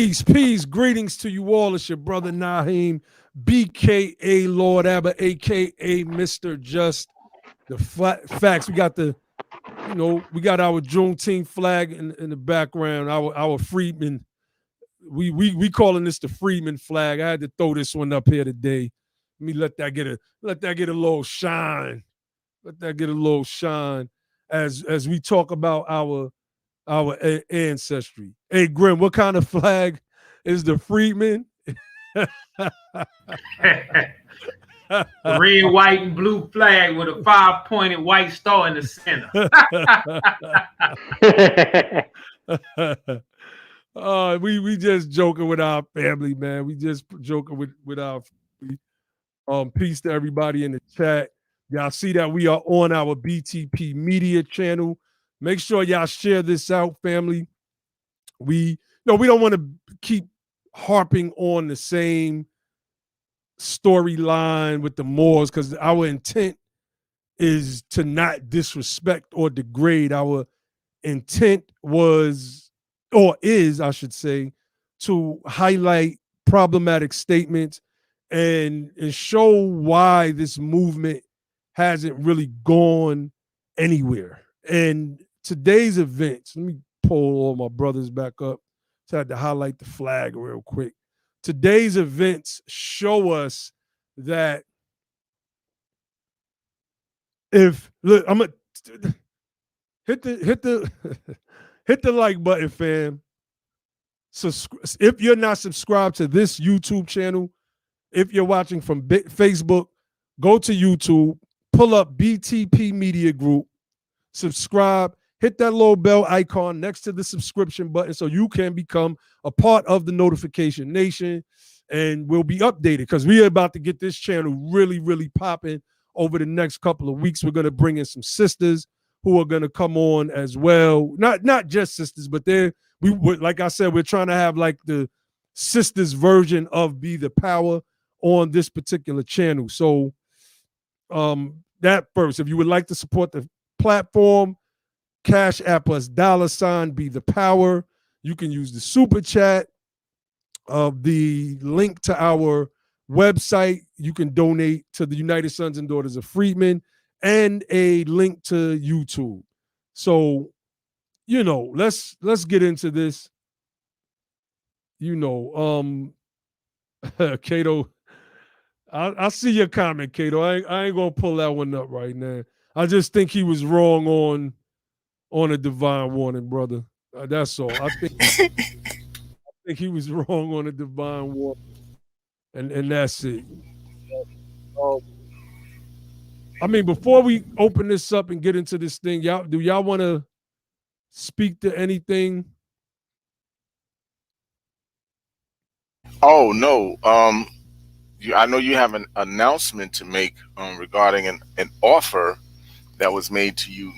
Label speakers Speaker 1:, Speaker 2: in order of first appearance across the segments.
Speaker 1: Peace. Greetings to you all. It's your brother Naheem, BKA Lord Abba, aka Mr. Just. The facts. We got the, we got our Juneteenth flag in the background. Our freedmen. We calling this the freedman flag. I had to throw this one up here today. Let me let that get a little shine. Let that get a little shine as we talk about our ancestry. Hey, Grim, what kind of flag is the freedman?
Speaker 2: Red, white, and blue flag with a 5-pointed white star in the center.
Speaker 1: We just joking with our family, man. We just joking with our family. Peace to everybody in the chat. Y'all see that we are on our BTP Media channel. Make sure y'all share this out, family. We don't want to keep harping on the same storyline with the Moors, because our intent is to not disrespect or degrade. Our intent was, or is, I should say, to highlight problematic statements and show why this movement hasn't really gone anywhere. And today's events, let me pull all my brothers back up. So I had to highlight the flag real quick. Today's events show us that look, I'm gonna hit the hit the like button, fam. If you're not subscribed to this YouTube channel, if you're watching from Facebook, go to YouTube, pull up BTP Media Group, subscribe, hit that little bell icon next to the subscription button so you can become a part of the Notification Nation, and we'll be updated because we are about to get this channel really, really popping over the next couple of weeks. We're going to bring in some sisters who are going to come on as well. Not just sisters, but like I said, we're trying to have like the sisters version of Be the Power on this particular channel. So that first, if you would like to support the platform, cash app us $ Be the Power. You can use the super chat. The link to our website, you can donate to the United Sons and Daughters of Freedmen, and a link to YouTube. So, let's get into this. Cato, I see your comment, Cato. I ain't gonna pull that one up right now. I just think he was wrong on a divine warning, brother. That's all. I think he was wrong on a divine warning, and that's it. I mean, before we open this up and get into this thing, do y'all want to speak to anything?
Speaker 3: Oh no. I know you have an announcement to make regarding an offer that was made to you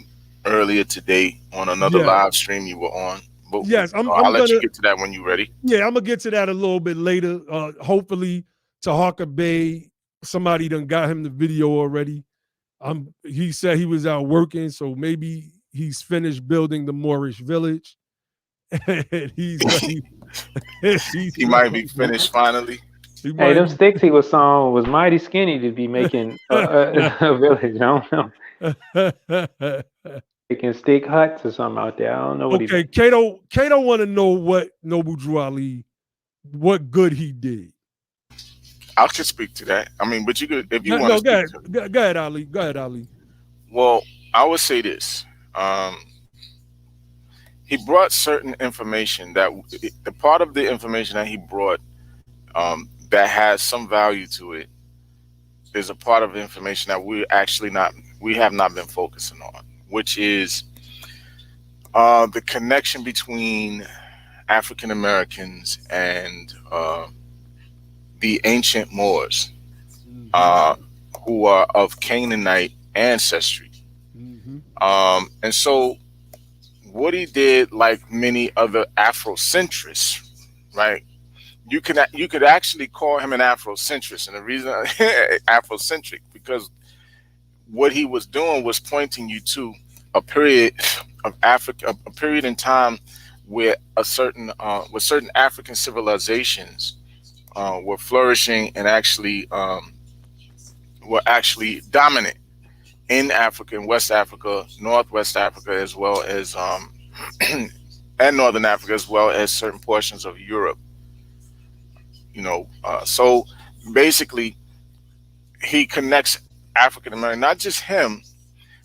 Speaker 3: earlier today on another live stream you were on. But
Speaker 1: yes,
Speaker 3: I'll let you get to that when you're ready.
Speaker 1: Yeah, I'm gonna get to that a little bit later. Hopefully, Taharka Bey, somebody done got him the video already. He said he was out working, so maybe he's finished building the Moorish village. And he
Speaker 3: might be finished finally.
Speaker 4: Hey, them sticks he was on was mighty skinny to be making a village. I don't know. Making stick huts or something out there. I don't know what
Speaker 1: he Cato want to know what Noble Drew Ali, what good he did.
Speaker 3: I could speak to that. I mean, but you could, if you want to.
Speaker 1: Go ahead, Ali. Go ahead, Ali.
Speaker 3: Well, I would say this. He brought certain information that the part of the information that he brought that has some value to it is a part of information that we have not been focusing on, which is the connection between African Americans and the ancient Moors, who are of Canaanite ancestry. And so what he did, like many other Afrocentrists, right? You could actually call him an Afrocentrist, and the reason Afrocentric, because what he was doing was pointing you to a period of Africa, a period in time where certain African civilizations were flourishing and actually were actually dominant in Africa, in West Africa, Northwest Africa, as well as and Northern Africa, as well as certain portions of Europe. So basically, he connects African American, not just him,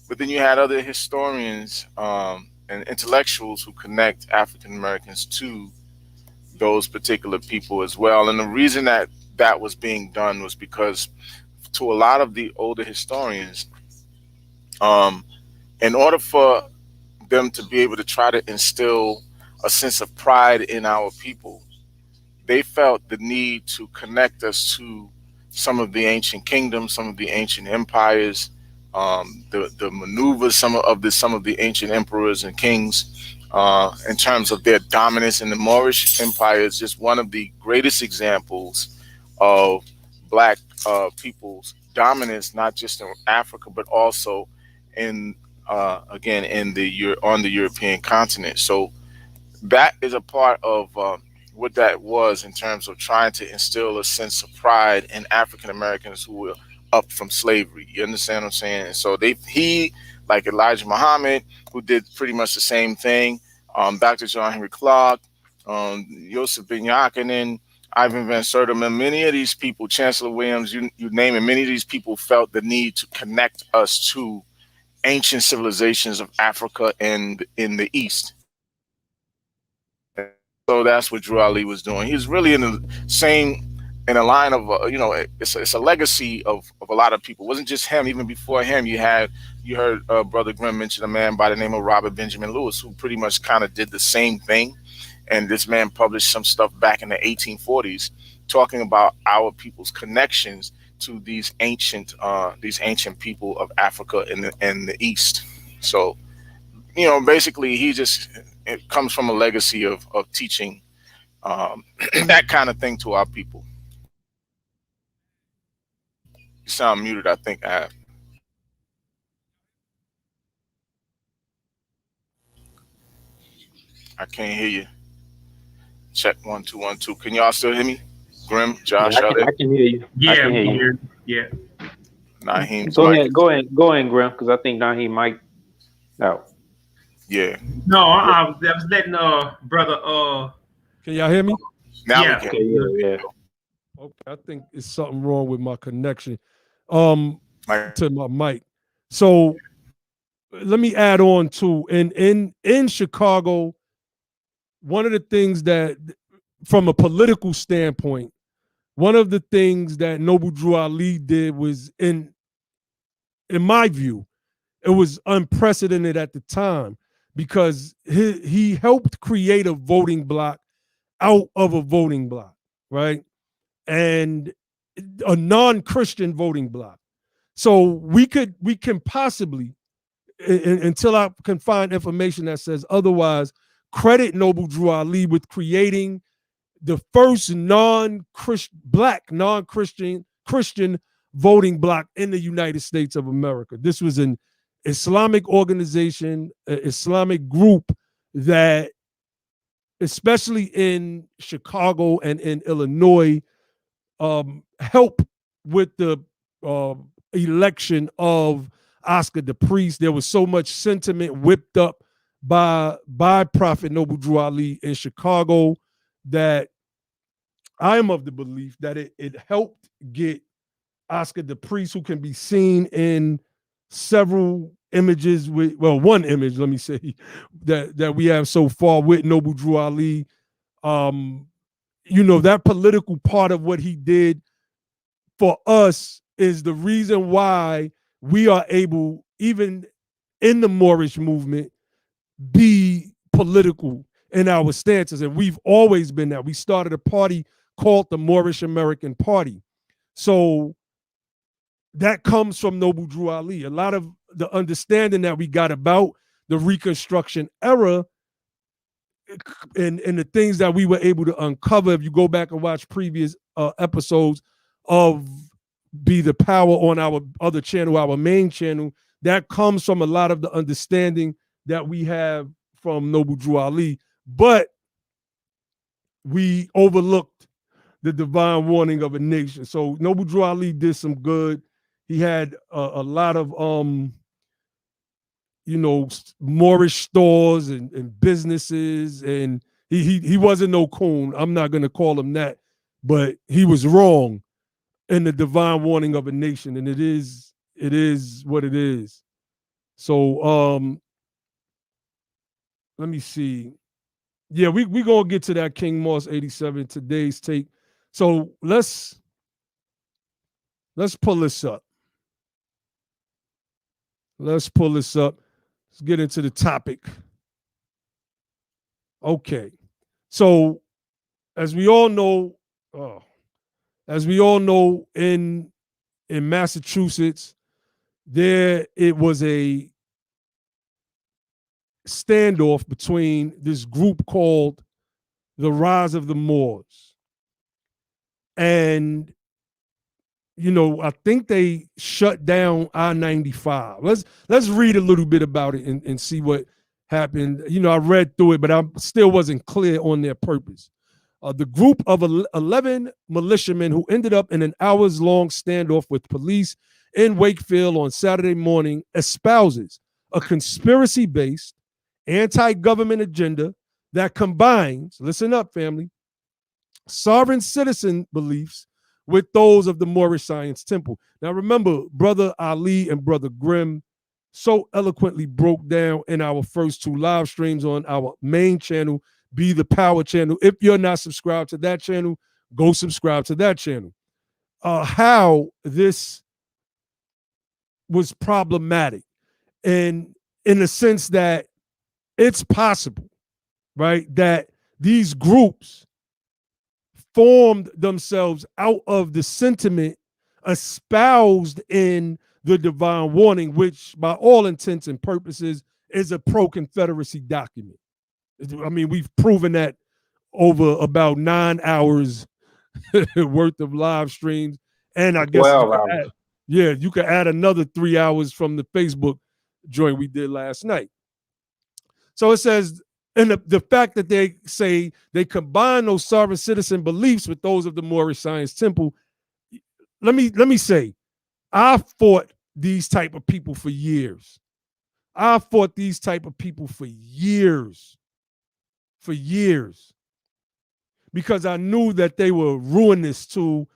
Speaker 3: but then you had other historians and intellectuals who connect African Americans to those particular people as well. And the reason that that was being done was because to a lot of the older historians, in order for them to be able to try to instill a sense of pride in our people, they felt the need to connect us to some of the ancient kingdoms, some of the ancient empires, the maneuvers, some of the ancient emperors and kings, in terms of their dominance. In the Moorish Empire is just one of the greatest examples of Black people's dominance, not just in Africa, but also in again on the European continent. So that is a part of what that was in terms of trying to instill a sense of pride in African Americans who were up from slavery. You understand what I'm saying? And so he, like Elijah Muhammad, who did pretty much the same thing, Dr. John Henry Clark, Joseph Ben Yakinen, Ivan Van Sertima, many of these people, Chancellor Williams, you name it, many of these people felt the need to connect us to ancient civilizations of Africa and in the East. So that's what Drew Ali was doing. He's really in a line of, it's a legacy of a lot of people. It wasn't just him. Even before him, you heard Brother Grimm mention a man by the name of Robert Benjamin Lewis, who pretty much kind of did the same thing. And this man published some stuff back in the 1840s talking about our people's connections to these ancient people of Africa and the East. So, basically it comes from a legacy of teaching that kind of thing to our people. You sound muted, I think. I can't hear you. Check 1 2 1 2. Can y'all still hear me? Grim, Josh,
Speaker 4: I can hear you.
Speaker 2: Yeah,
Speaker 4: I can hear you.
Speaker 2: Yeah.
Speaker 3: Naheem.
Speaker 4: Go ahead, Grim, because I think Naheem might out.
Speaker 3: Yeah.
Speaker 2: No, I was letting brother
Speaker 1: Can y'all hear me?
Speaker 3: Now
Speaker 2: yeah.
Speaker 3: we can.
Speaker 4: Okay, yeah.
Speaker 1: Okay, I think it's something wrong with my connection
Speaker 3: Mike.
Speaker 1: to my mic. So let me add on to in Chicago, one of the things that, from a political standpoint, one of the things that Noble Drew Ali did was, in my view, it was unprecedented at the time, because he helped create a voting bloc out of a voting bloc, right? And a non-Christian voting bloc. So we can possibly, until I can find information that says otherwise, credit Noble Drew Ali with creating the first Black non-Christian voting bloc in the United States of America. This was an Islamic organization, an Islamic group that, especially in Chicago and in Illinois, help with the election of Oscar the Priest. There was so much sentiment whipped up by Prophet Noble Drew Ali in Chicago that I am of the belief that it helped get Oscar the Priest, who can be seen in several images one image, let me say, that we have so far with Noble Drew Ali. That political part of what he did for us is the reason why we are able, even in the Moorish movement, be political in our stances. And we've always been that. We started a party called the Moorish American Party. So that comes from Noble Drew Ali. A lot of the understanding that we got about the Reconstruction era and the things that we were able to uncover, if you go back and watch previous episodes of Be the Power on our other channel, our main channel, that comes from a lot of the understanding that we have from Noble Drew Ali. but we overlooked the divine warning of a nation. So Noble Drew Ali did some good. He had a lot of Moorish stores and businesses, and he wasn't no coon. I'm not gonna call him that, but he was wrong in the divine warning of a nation, and it is what it is. So let me see. Yeah, we gonna get to that King Moss 87 today's take. So let's pull this up. Let's pull this up. Let's get into the topic. Okay. So as we all know, in Massachusetts, it was a standoff between this group called the Rise of the Moors. And I think they shut down I-95. Let's read a little bit about it and see what happened. I read through it, but I still wasn't clear on their purpose. The group of 11 militiamen who ended up in an hours-long standoff with police in Wakefield on Saturday morning espouses a conspiracy-based anti-government agenda that combines, listen up, family, sovereign citizen beliefs with those of the Moorish Science Temple. Now remember, Brother Ali and Brother Grimm so eloquently broke down in our first two live streams on our main channel, Be the Power channel. If you're not subscribed to that channel, go subscribe to that channel. How this was problematic, and in the sense that it's possible, right, that these groups formed themselves out of the sentiment espoused in the divine warning, which by all intents and purposes is a pro-Confederacy document. I mean, we've proven that over about 9 hours worth of live streams. And I guess
Speaker 4: 12 hours.
Speaker 1: You could add another 3 hours from the Facebook joint we did last night. So it says, and the fact that they say they combine those sovereign citizen beliefs with those of the Moorish Science Temple, let me say, I fought these type of people for years. Because I knew that they were ruinous to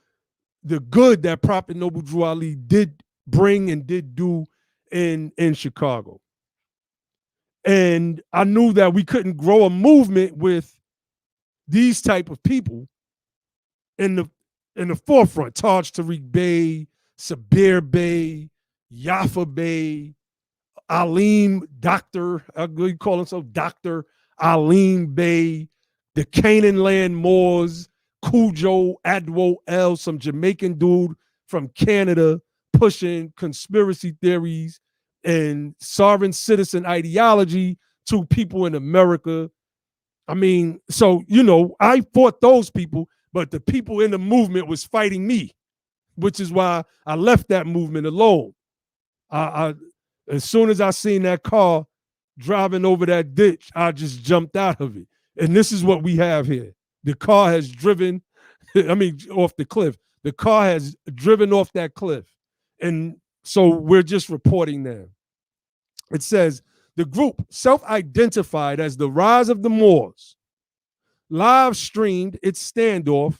Speaker 1: the good that Prophet Noble Drew Ali did bring and did do in Chicago. And I knew that we couldn't grow a movement with these type of people in the forefront. Taj Tariq Bey, Sabir Bey, Yafa Bey, Alim, Dr. He call himself Dr. Alim Bey, the Canaan Land Moors, Cujo, Adwo L, some Jamaican dude from Canada pushing conspiracy theories and sovereign citizen ideology to people in America. I mean, so, I fought those people, but the people in the movement was fighting me, which is why I left that movement alone. As soon as I seen that car driving over that ditch, I just jumped out of it. And this is what we have here. The car has driven, off the cliff. The car has driven off that cliff. And so we're just reporting now. It says, the group self-identified as the Rise of the Moors live streamed its standoff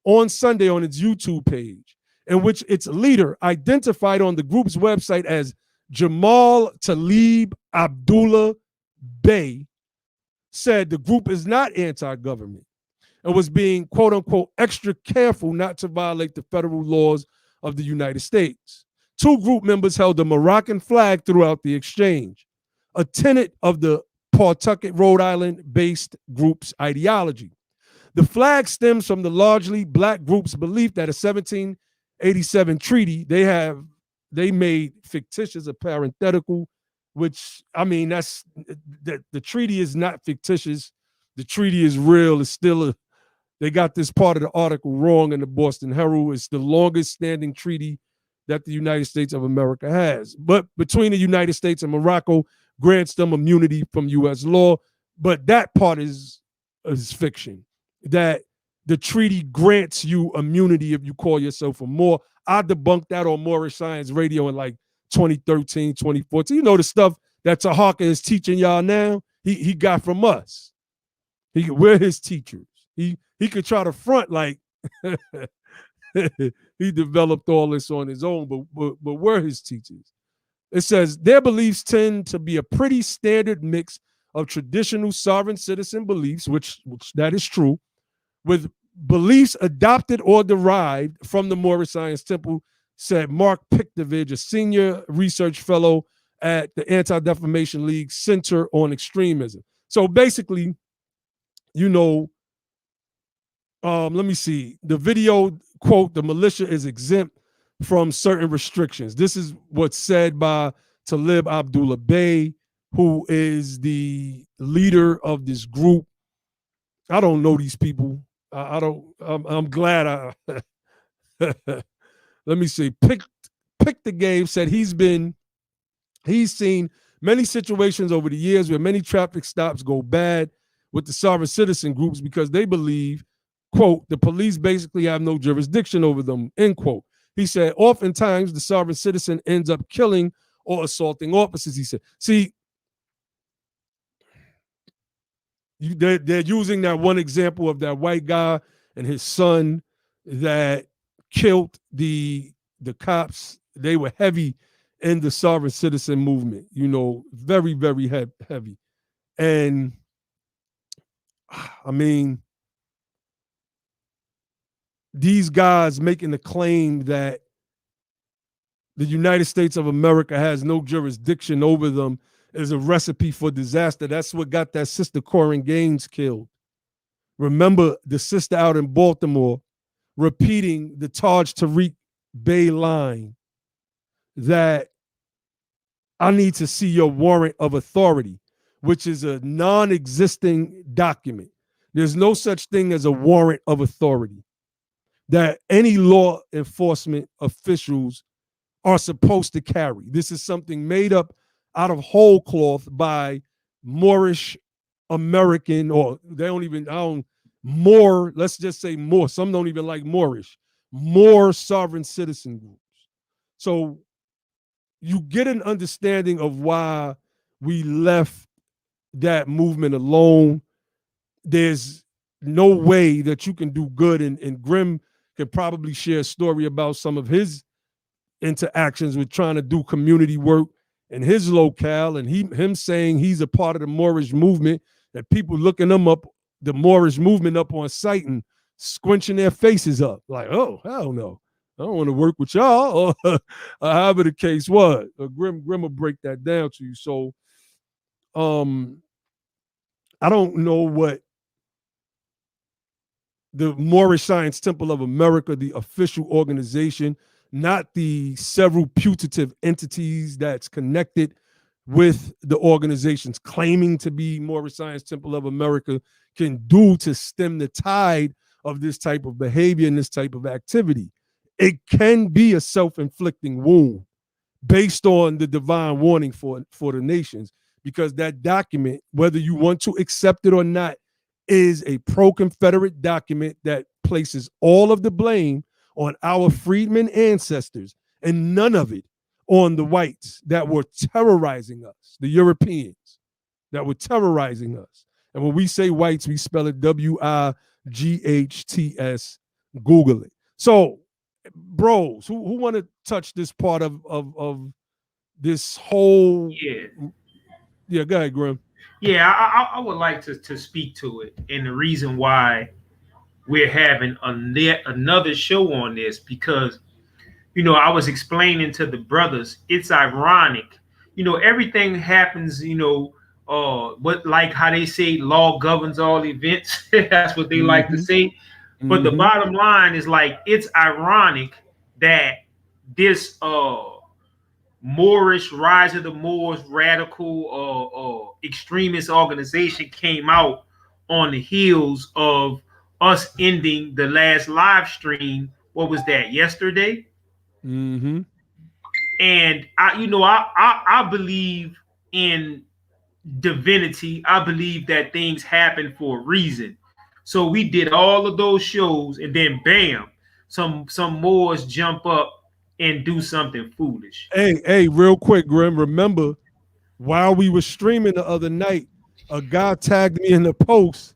Speaker 1: on Sunday on its YouTube page, in which its leader, identified on the group's website as Jamal Talib Abdullah Bey, said the group is not anti-government and was being, quote unquote, extra careful not to violate the federal laws of the United States. Two group members held the Moroccan flag throughout the exchange, a tenet of the Pawtucket, Rhode Island-based group's ideology. The flag stems from the largely black group's belief that a 1787 treaty they made fictitious, a parenthetical, which, that's the treaty is not fictitious. The treaty is real. It's still they got this part of the article wrong in the Boston Herald. It's the longest standing treaty that the United States of America has. But between the United States and Morocco grants them immunity from U.S. law. But that part is fiction. That the treaty grants you immunity if you call yourself a Moor. I debunked that on Moorish Science Radio in like 2013, 2014. You know the stuff that Taharka is teaching y'all now, he got from us. We're his teachers. He could try to front like he developed all this on his own, but we're his teachers. It says their beliefs tend to be a pretty standard mix of traditional sovereign citizen beliefs, which that is true, with beliefs adopted or derived from the Moorish Science Temple, said Mark Piktovich, a senior research fellow at the Anti-Defamation League Center on Extremism. So basically, you know, let me see. The video, quote, the militia is exempt from certain restrictions. This is what's said by Talib Abdullah Bey, who is the leader of this group. I don't know these people. I'm glad let me see. Pick the Game said he's seen many situations over the years where many traffic stops go bad with the sovereign citizen groups because they believe, quote, the police basically have no jurisdiction over them, end quote. He said, oftentimes the sovereign citizen ends up killing or assaulting officers, he said. See, they're using that one example of that white guy and his son that killed the cops. They were heavy in the sovereign citizen movement, you know, very, very heavy. And I mean, these guys making the claim that the United States of America has no jurisdiction over them is a recipe for disaster. That's what got that sister Corin Gaines killed. Remember the sister out in Baltimore repeating the Taharka Bey line that I need to see your warrant of authority, which is a non-existing document. There's no such thing as a warrant of authority that any law enforcement officials are supposed to carry. This is something made up out of whole cloth by Moorish American, or they don't even, more, let's just say more. Some don't even like Moorish, more sovereign citizen groups. So you get an understanding of why we left that movement alone. There's no way that you can do good. And Grimm could probably share a story about some of his interactions with trying to do community work in his locale, and him saying he's a part of the Moorish movement, that people looking him up, the Moorish movement up on site and squinching their faces up like, oh, hell no, I don't want to work with y'all, or however the case was. Grimm will break that down to you. So I don't know what the Moorish Science Temple of America, the official organization, not the several putative entities that's connected with the organizations claiming to be Moorish Science Temple of America, can do to stem the tide of this type of behavior and this type of activity. It can be a self-inflicting wound based on the divine warning for the nations, because that document, whether you want to accept it or not, is a pro-Confederate document that places all of the blame on our freedmen ancestors and none of it on the whites that were terrorizing us, the Europeans that were terrorizing us. And when we say whites, we spell it WIGHTS. Google it. So, bros, who want to touch this part of this whole? Yeah, go ahead, Grim.
Speaker 2: Yeah, I would like to speak to it, and the reason why we're having another show on this, because, you know, I was explaining to the brothers, it's ironic, you know, everything happens, you know, but like how they say law governs all events, that's what they like to say. But the bottom line is, like, it's ironic that this Moorish Rise of the Moors radical extremist organization came out on the heels of us ending the last live stream. What was that, yesterday? And I believe in divinity. I believe that things happen for a reason. So we did all of those shows, and then bam, some Moors jump up and do something foolish.
Speaker 1: Hey, real quick, Grim. Remember, while we were streaming the other night, a guy tagged me in the post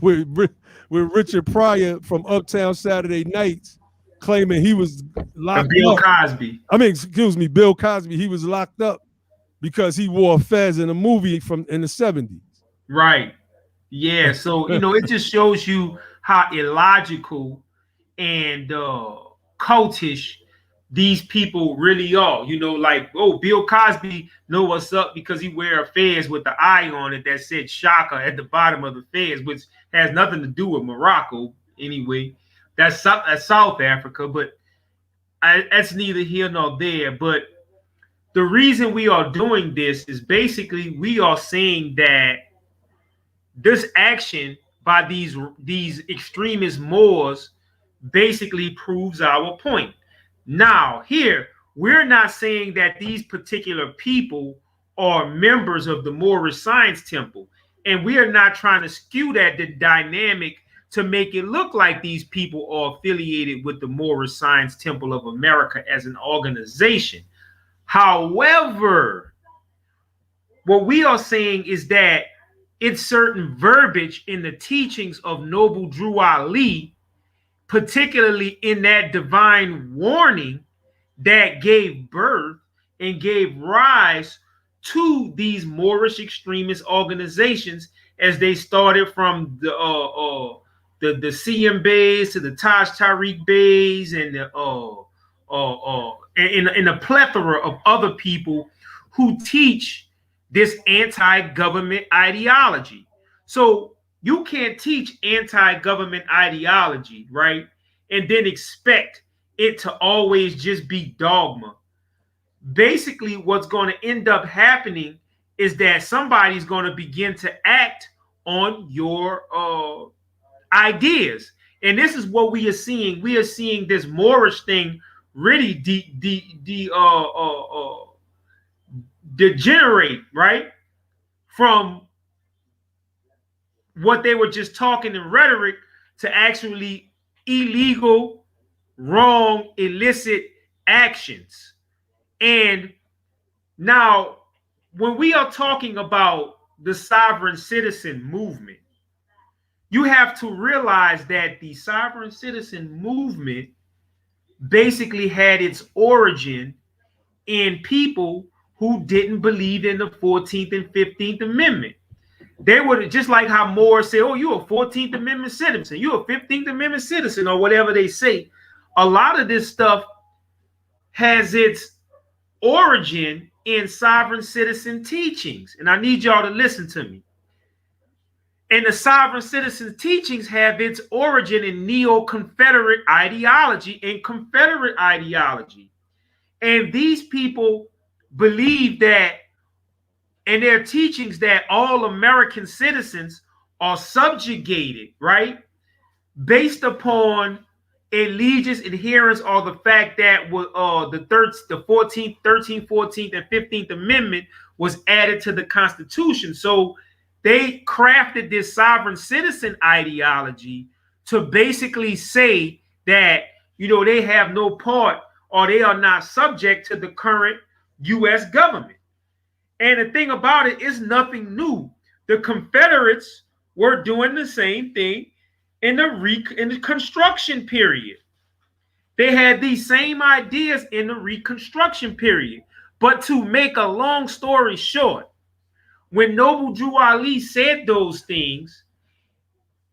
Speaker 1: with Richard Pryor from Uptown Saturday Nights, claiming he was locked
Speaker 2: Bill
Speaker 1: up.
Speaker 2: Cosby.
Speaker 1: I mean, excuse me, Bill Cosby. He was locked up because he wore a fez in a movie in the 70s.
Speaker 2: Right. Yeah. So, it just shows you how illogical and cultish these people really are. Like, oh, Bill Cosby know what's up because he wear a fez with the eye on it that said Shaka at the bottom of the fez, which has nothing to do with Morocco anyway. That's South Africa, but that's neither here nor there. But the reason we are doing this is basically we are saying that this action by these extremist Moors basically proves our point. Now, here, we're not saying that these particular people are members of the Moorish Science Temple, and we are not trying to skew the dynamic to make it look like these people are affiliated with the Moorish Science Temple of America as an organization. However, what we are saying is that it's certain verbiage in the teachings of Noble Drew Ali, particularly in that divine warning that gave birth and gave rise to these Moorish extremist organizations as they started from the CM Beys to the Taj Tariq Beys and a plethora of other people who teach this anti-government ideology. So you can't teach anti-government ideology, right? And then expect it to always just be dogma. Basically, what's going to end up happening is that somebody's going to begin to act on your ideas. And this is what we are seeing. We are seeing this Moorish thing really degenerate, right? From what they were just talking in rhetoric to actually illegal, wrong, illicit actions. And now, when we are talking about the sovereign citizen movement, you have to realize that the sovereign citizen movement basically had its origin in people who didn't believe in the 14th and 15th Amendment. They would, just like how Moore say, oh, you're a 14th Amendment citizen, you're a 15th Amendment citizen, or whatever they say. A lot of this stuff has its origin in sovereign citizen teachings. And I need y'all to listen to me. And the sovereign citizen teachings have its origin in neo-Confederate ideology and Confederate ideology. And these people believe that in their teachings that all American citizens are subjugated, right? Based upon allegiance, adherence, or the fact that the 14th, 13th, 14th, and 15th Amendment was added to the Constitution. So they crafted this sovereign citizen ideology to basically say that, they have no part or they are not subject to the current U.S. government. And the thing about it is nothing new. The Confederates were doing the same thing in the Reconstruction period. They had these same ideas in the Reconstruction period. But to make a long story short, when Noble Drew Ali said those things,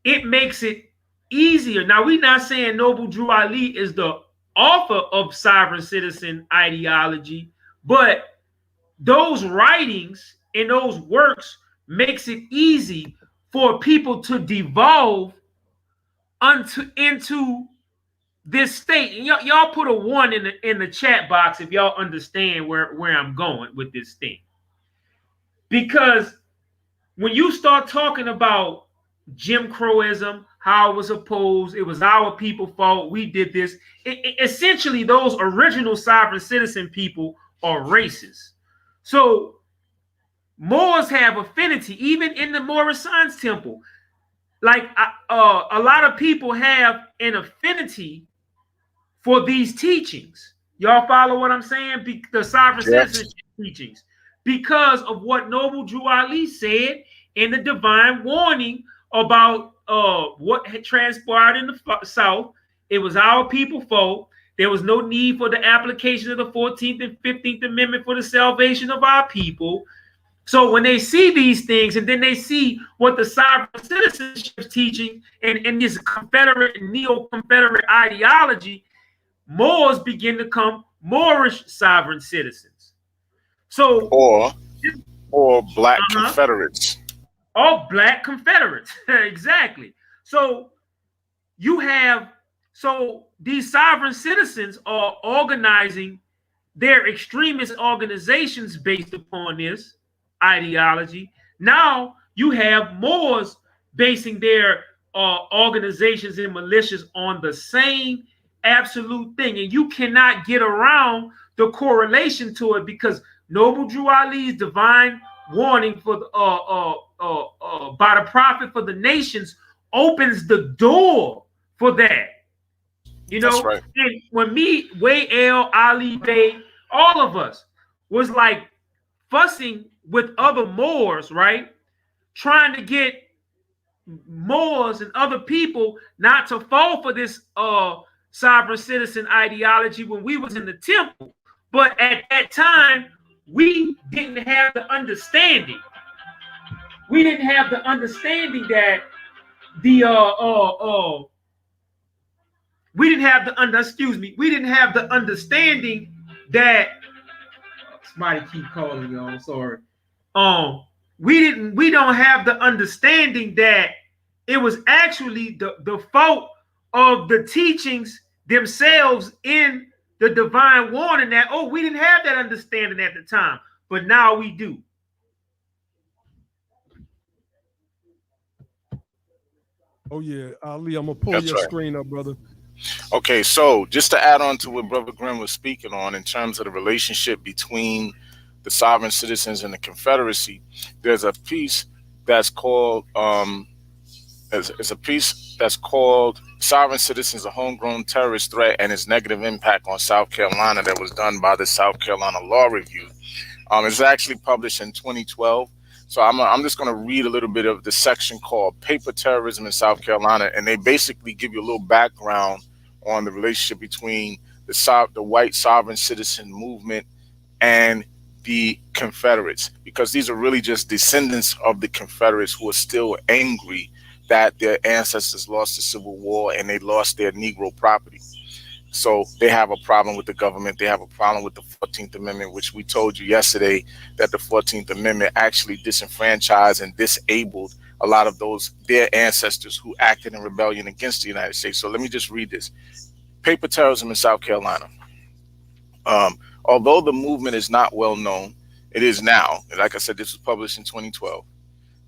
Speaker 2: it makes it easier. Now, we're not saying Noble Drew Ali is the author of sovereign citizen ideology, but those writings and those works makes it easy for people to devolve into this state. And y'all put a 1 in the chat box if y'all understand where I'm going with this thing. Because when you start talking about Jim Crowism, how it was opposed, it was our people's fault, we did this. Essentially, those original sovereign citizen people are racist. So Moors have affinity, even in the Moorish Science Temple. Like a lot of people have an affinity for these teachings. Y'all follow what I'm saying? The sovereign citizenship teachings, because of what Noble Drew Ali said in the divine warning about what had transpired in the South. It was our people fault. There was no need for the application of the 14th and 15th Amendment for the salvation of our people. So when they see these things, and then they see what the sovereign citizenship is teaching and this Confederate and neo-Confederate ideology, Moors begin to come Moorish sovereign citizens. So
Speaker 3: or black Confederates.
Speaker 2: All black Confederates. Exactly. So you have, so these sovereign citizens are organizing their extremist organizations based upon this ideology. Now you have Moors basing their organizations and militias on the same absolute thing, and you cannot get around the correlation to it, because Noble Drew Ali's divine warning for by the prophet for the nations opens the door for that. You know,
Speaker 3: that's right.
Speaker 2: And when me, Way L, Ali Bey, all of us was like fussing with other Moors, right? Trying to get Moors and other people not to fall for this sovereign citizen ideology when we was in the temple. But at that time, we didn't have the understanding. We didn't have the understanding that the we didn't have the we didn't have the understanding that somebody keep calling y'all, sorry. We don't have the understanding that it was actually the fault of the teachings themselves in the divine warning, that we didn't have that understanding at the time, but now we do.
Speaker 1: Oh yeah, Ali, I'm gonna pull your screen up, brother.
Speaker 3: Okay, so just to add on to what Brother Grimm was speaking on in terms of the relationship between the sovereign citizens and the Confederacy, there's a piece that's called Sovereign Citizens, a Homegrown Terrorist Threat and Its Negative Impact on South Carolina, that was done by the South Carolina Law Review. It's actually published in 2012. So I'm just going to read a little bit of the section called Paper Terrorism in South Carolina, and they basically give you a little background on the relationship between the white sovereign citizen movement and the Confederates, because these are really just descendants of the Confederates who are still angry that their ancestors lost the Civil War and they lost their Negro property. So they have a problem with the government. They have a problem with the 14th Amendment, which we told you yesterday that the 14th Amendment actually disenfranchised and disabled a lot of their ancestors who acted in rebellion against the United States. So let me just read this. Paper terrorism in South Carolina. Although the movement is not well known, it is now. Like I said, this was published in 2012.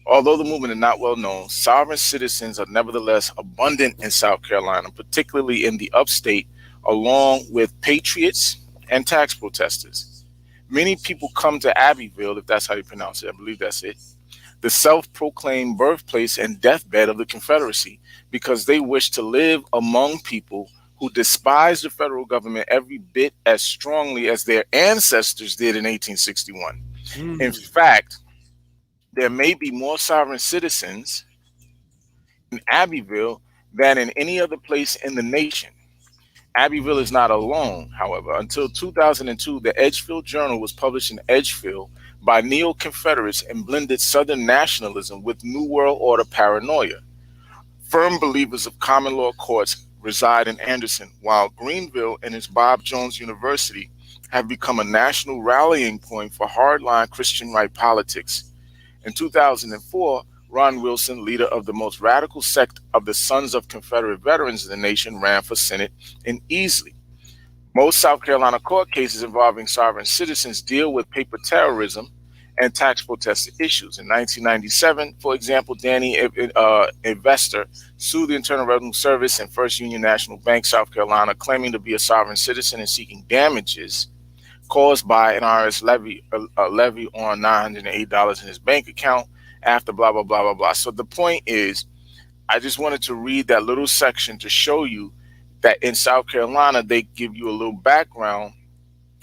Speaker 3: Although the movement is not well known, sovereign citizens are nevertheless abundant in South Carolina, particularly in the upstate, along with patriots and tax protesters. Many people come to Abbeville, if that's how you pronounce it, I believe that's it, the self-proclaimed birthplace and deathbed of the Confederacy, because they wish to live among people who despise the federal government every bit as strongly as their ancestors did in 1861. In fact, there may be more sovereign citizens in Abbeville than in any other place in the nation. Abbeville is not alone, however. Until 2002, the Edgefield Journal was published in Edgefield by neo-Confederates and blended Southern nationalism with New World Order paranoia. Firm believers of common law courts reside in Anderson, while Greenville and its Bob Jones University have become a national rallying point for hardline Christian right politics. In 2004, Ron Wilson, leader of the most radical sect of the Sons of Confederate Veterans in the nation, ran for Senate in Easley. Most South Carolina court cases involving sovereign citizens deal with paper terrorism and tax protest issues. In 1997, for example, Danny Investor sued the Internal Revenue Service and First Union National Bank, South Carolina, claiming to be a sovereign citizen and seeking damages caused by an IRS levy, a levy on $908 in his bank account after blah, blah, blah, blah, blah. So the point is, I just wanted to read that little section to show you that in South Carolina, they give you a little background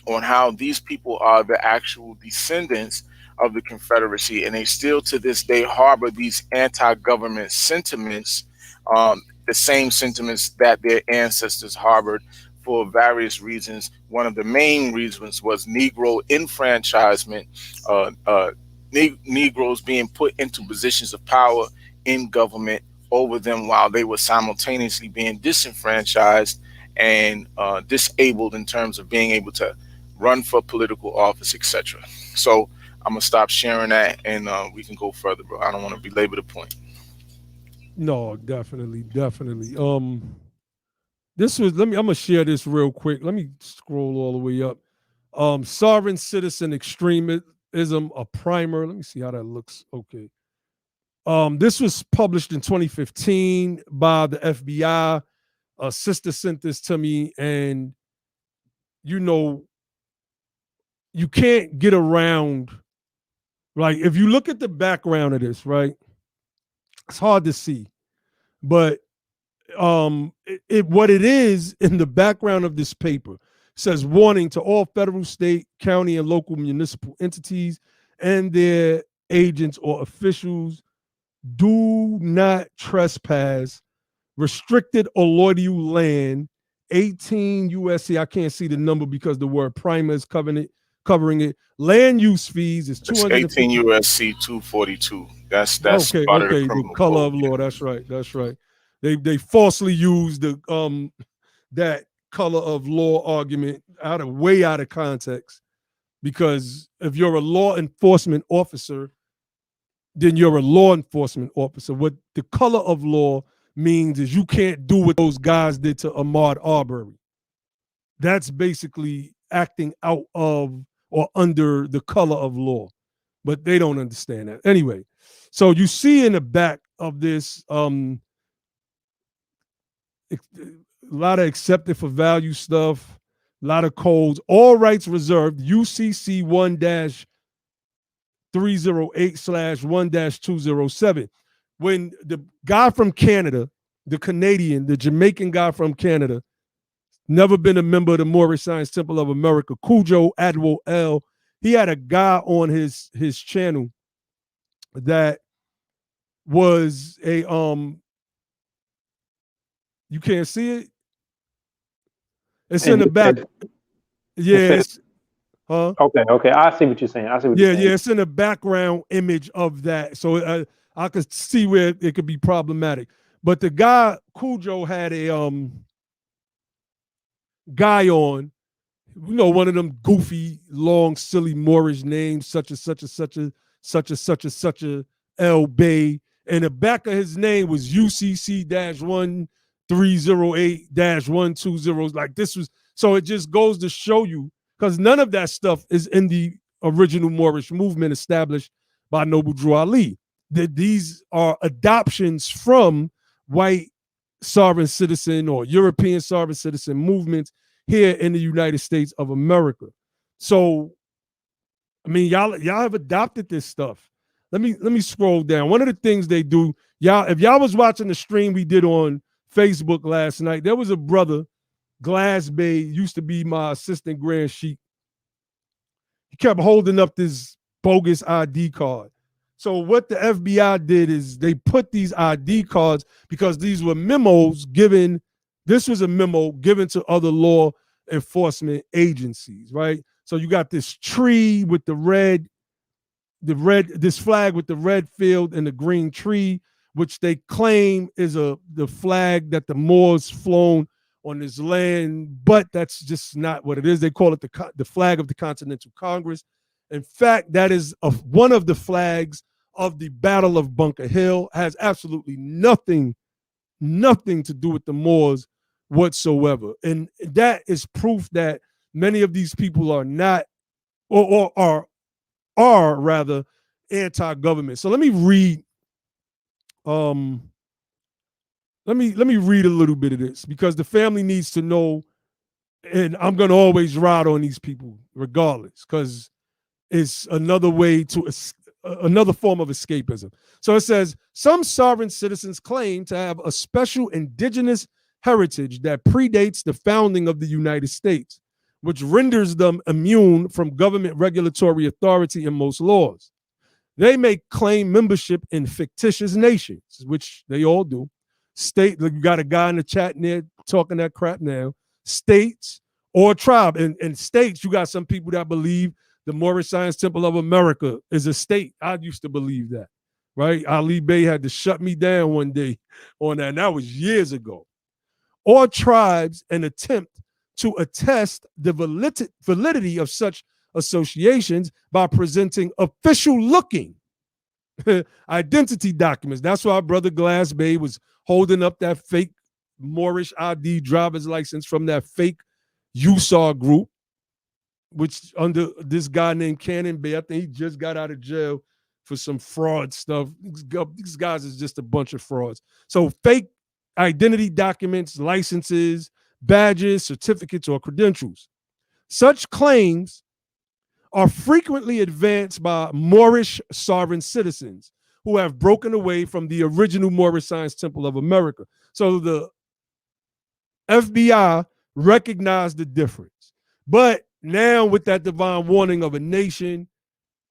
Speaker 3: on how these people are the actual descendants of the Confederacy, and they still to this day harbor these anti-government sentiments, the same sentiments that their ancestors harbored for various reasons. One of the main reasons was Negro enfranchisement, Negroes being put into positions of power in government over them while they were simultaneously being disenfranchised and disabled in terms of being able to run for political office, etc. So I'm gonna stop sharing that, and we can go further, bro. I don't want to belabor the point.
Speaker 1: No, definitely. This was, I'm gonna share this real quick. Let me scroll all the way up. Sovereign citizen extremism, a primer. Let me see how that looks. Okay. This was published in 2015 by the FBI. A sister sent this to me, and you can't get around. Like, if you look at the background of this, right, it's hard to see, but what it is in the background of this paper says, warning to all federal, state, county, and local municipal entities and their agents or officials, do not trespass restricted or loyal land, 18 USC. I can't see the number because the word primer is covering it. Land use fees is 250.
Speaker 3: 18 USC 242. That's
Speaker 1: okay.
Speaker 3: part of
Speaker 1: The color
Speaker 3: code.
Speaker 1: of law. That's right. They falsely use the that color of law argument way out of context, because if you're a law enforcement officer, then you're a law enforcement officer. What the color of law means is you can't do what those guys did to Ahmaud Arbery. That's basically acting out of or under the color of law, but they don't understand that. Anyway, so you see in the back of this, a lot of accepted for value stuff, a lot of codes, all rights reserved, UCC 1-308/1-207. When the guy from Canada, the Jamaican guy from Canada, never been a member of the Moorish Science Temple of America, Cujo Adwell L, he had a guy on his channel that was a you can't see it. It's in the back. Yeah. Huh?
Speaker 4: Okay. I see what you're saying.
Speaker 1: Yeah. It's in the background image of that, so I could see where it could be problematic. But the guy Cujo had a guy on, one of them goofy, long, silly Moorish names, such a L Bay, and the back of his name was UCC-1308-120. Like, this was, so it just goes to show you, because none of that stuff is in the original Moorish movement established by Noble Drew Ali. These are adoptions from white sovereign citizen or European sovereign citizen movements here in the United States of America. So, I mean, y'all have adopted this stuff. Let me scroll down. One of the things they do, if y'all was watching the stream we did on Facebook last night, there was a brother, Glass Bay, used to be my assistant Grand Sheik. He kept holding up this bogus ID card. So what the FBI did is they put these ID cards, because these were memos given. This was a memo given to other law enforcement agencies, right? So you got this tree with this flag with the red field and the green tree, which they claim is the flag that the Moors flown on this land, but that's just not what it is. They call it the flag of the Continental Congress. In fact, that is one of the flags of the Battle of Bunker Hill. Has absolutely nothing to do with the Moors whatsoever. And that is proof that many of these people are not, or are rather, anti-government. So let me read let me read a little bit of this, because the family needs to know and I'm gonna always ride on these people regardless, because it's another way to another form of escapism. So it says some sovereign citizens claim to have a special indigenous heritage that predates the founding of the United States, which renders them immune from government regulatory authority in most laws. They may claim membership in fictitious nations, which they all do. State, you got a guy in the chat in there talking that crap now. States or tribe. In states, you got some people that believe the Moorish Science Temple of America is a state. I used to believe that, right? Ali Bey had to shut me down one day on that, and that was years ago. Or tribes, an attempt to attest the validity of such associations by presenting official-looking identity documents. That's why Brother Glass Bay was holding up that fake Moorish ID driver's license from that fake USAR group, which under this guy named Cannon Bay. I think he just got out of jail for some fraud stuff. These guys is just a bunch of frauds. So fake identity documents, licenses, badges, certificates, or credentials. Such claims are frequently advanced by Moorish sovereign citizens who have broken away from the original Moorish Science Temple of America. So the FBI recognized the difference. But now with that divine warning of a nation,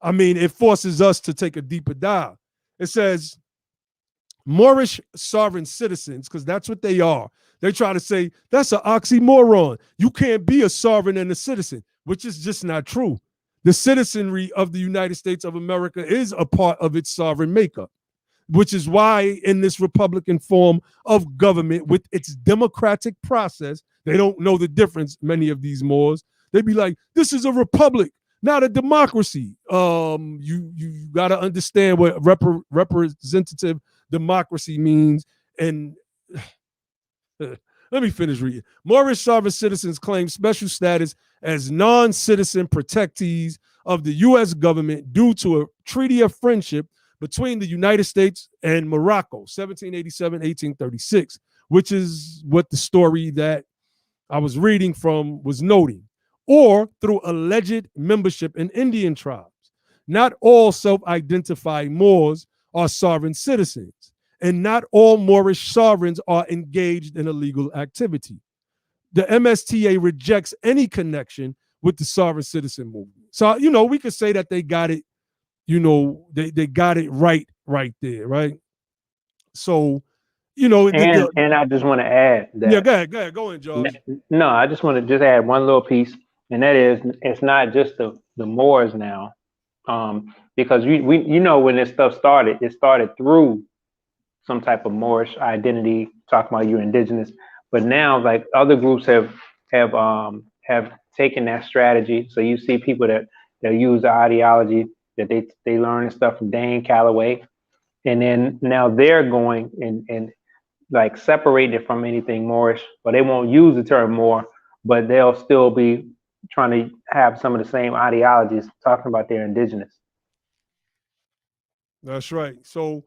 Speaker 1: I mean, it forces us to take a deeper dive. It says Moorish sovereign citizens, because that's what they are. They try to say that's an oxymoron. You can't be a sovereign and a citizen, which is just not true. The citizenry of the United States of America is a part of its sovereign makeup, which is why in this Republican form of government with its democratic process, they don't know the difference, many of these Moors. They be like, this is a republic, not a democracy. You got to understand what representative democracy means. And let me finish reading. Moorish sovereign citizens claim special status as non-citizen protectees of the U.S. government due to a treaty of friendship between the United States and Morocco, 1787-1836, which is what the story that I was reading from was noting, or through alleged membership in Indian tribes. Not all self-identifying Moors are sovereign citizens, and not all Moorish sovereigns are engaged in illegal activity. The MSTA rejects any connection with the sovereign citizen movement. So, we could say that they got it, they got it right there, right? So,
Speaker 4: and I just want to add that.
Speaker 1: Yeah, go ahead, go in, George.
Speaker 4: No, I just want to just add one little piece, and that is it's not just the Moors now, because we when this stuff started, it started through some type of Moorish identity, talking about you're indigenous. But now, like other groups have taken that strategy. So you see people that use the ideology that they learn and stuff from Dane Calloway, and then now they're going and like separating it from anything Moorish, but they won't use the term Moor, but they'll still be trying to have some of the same ideologies, talking about their indigenous.
Speaker 1: That's right. So,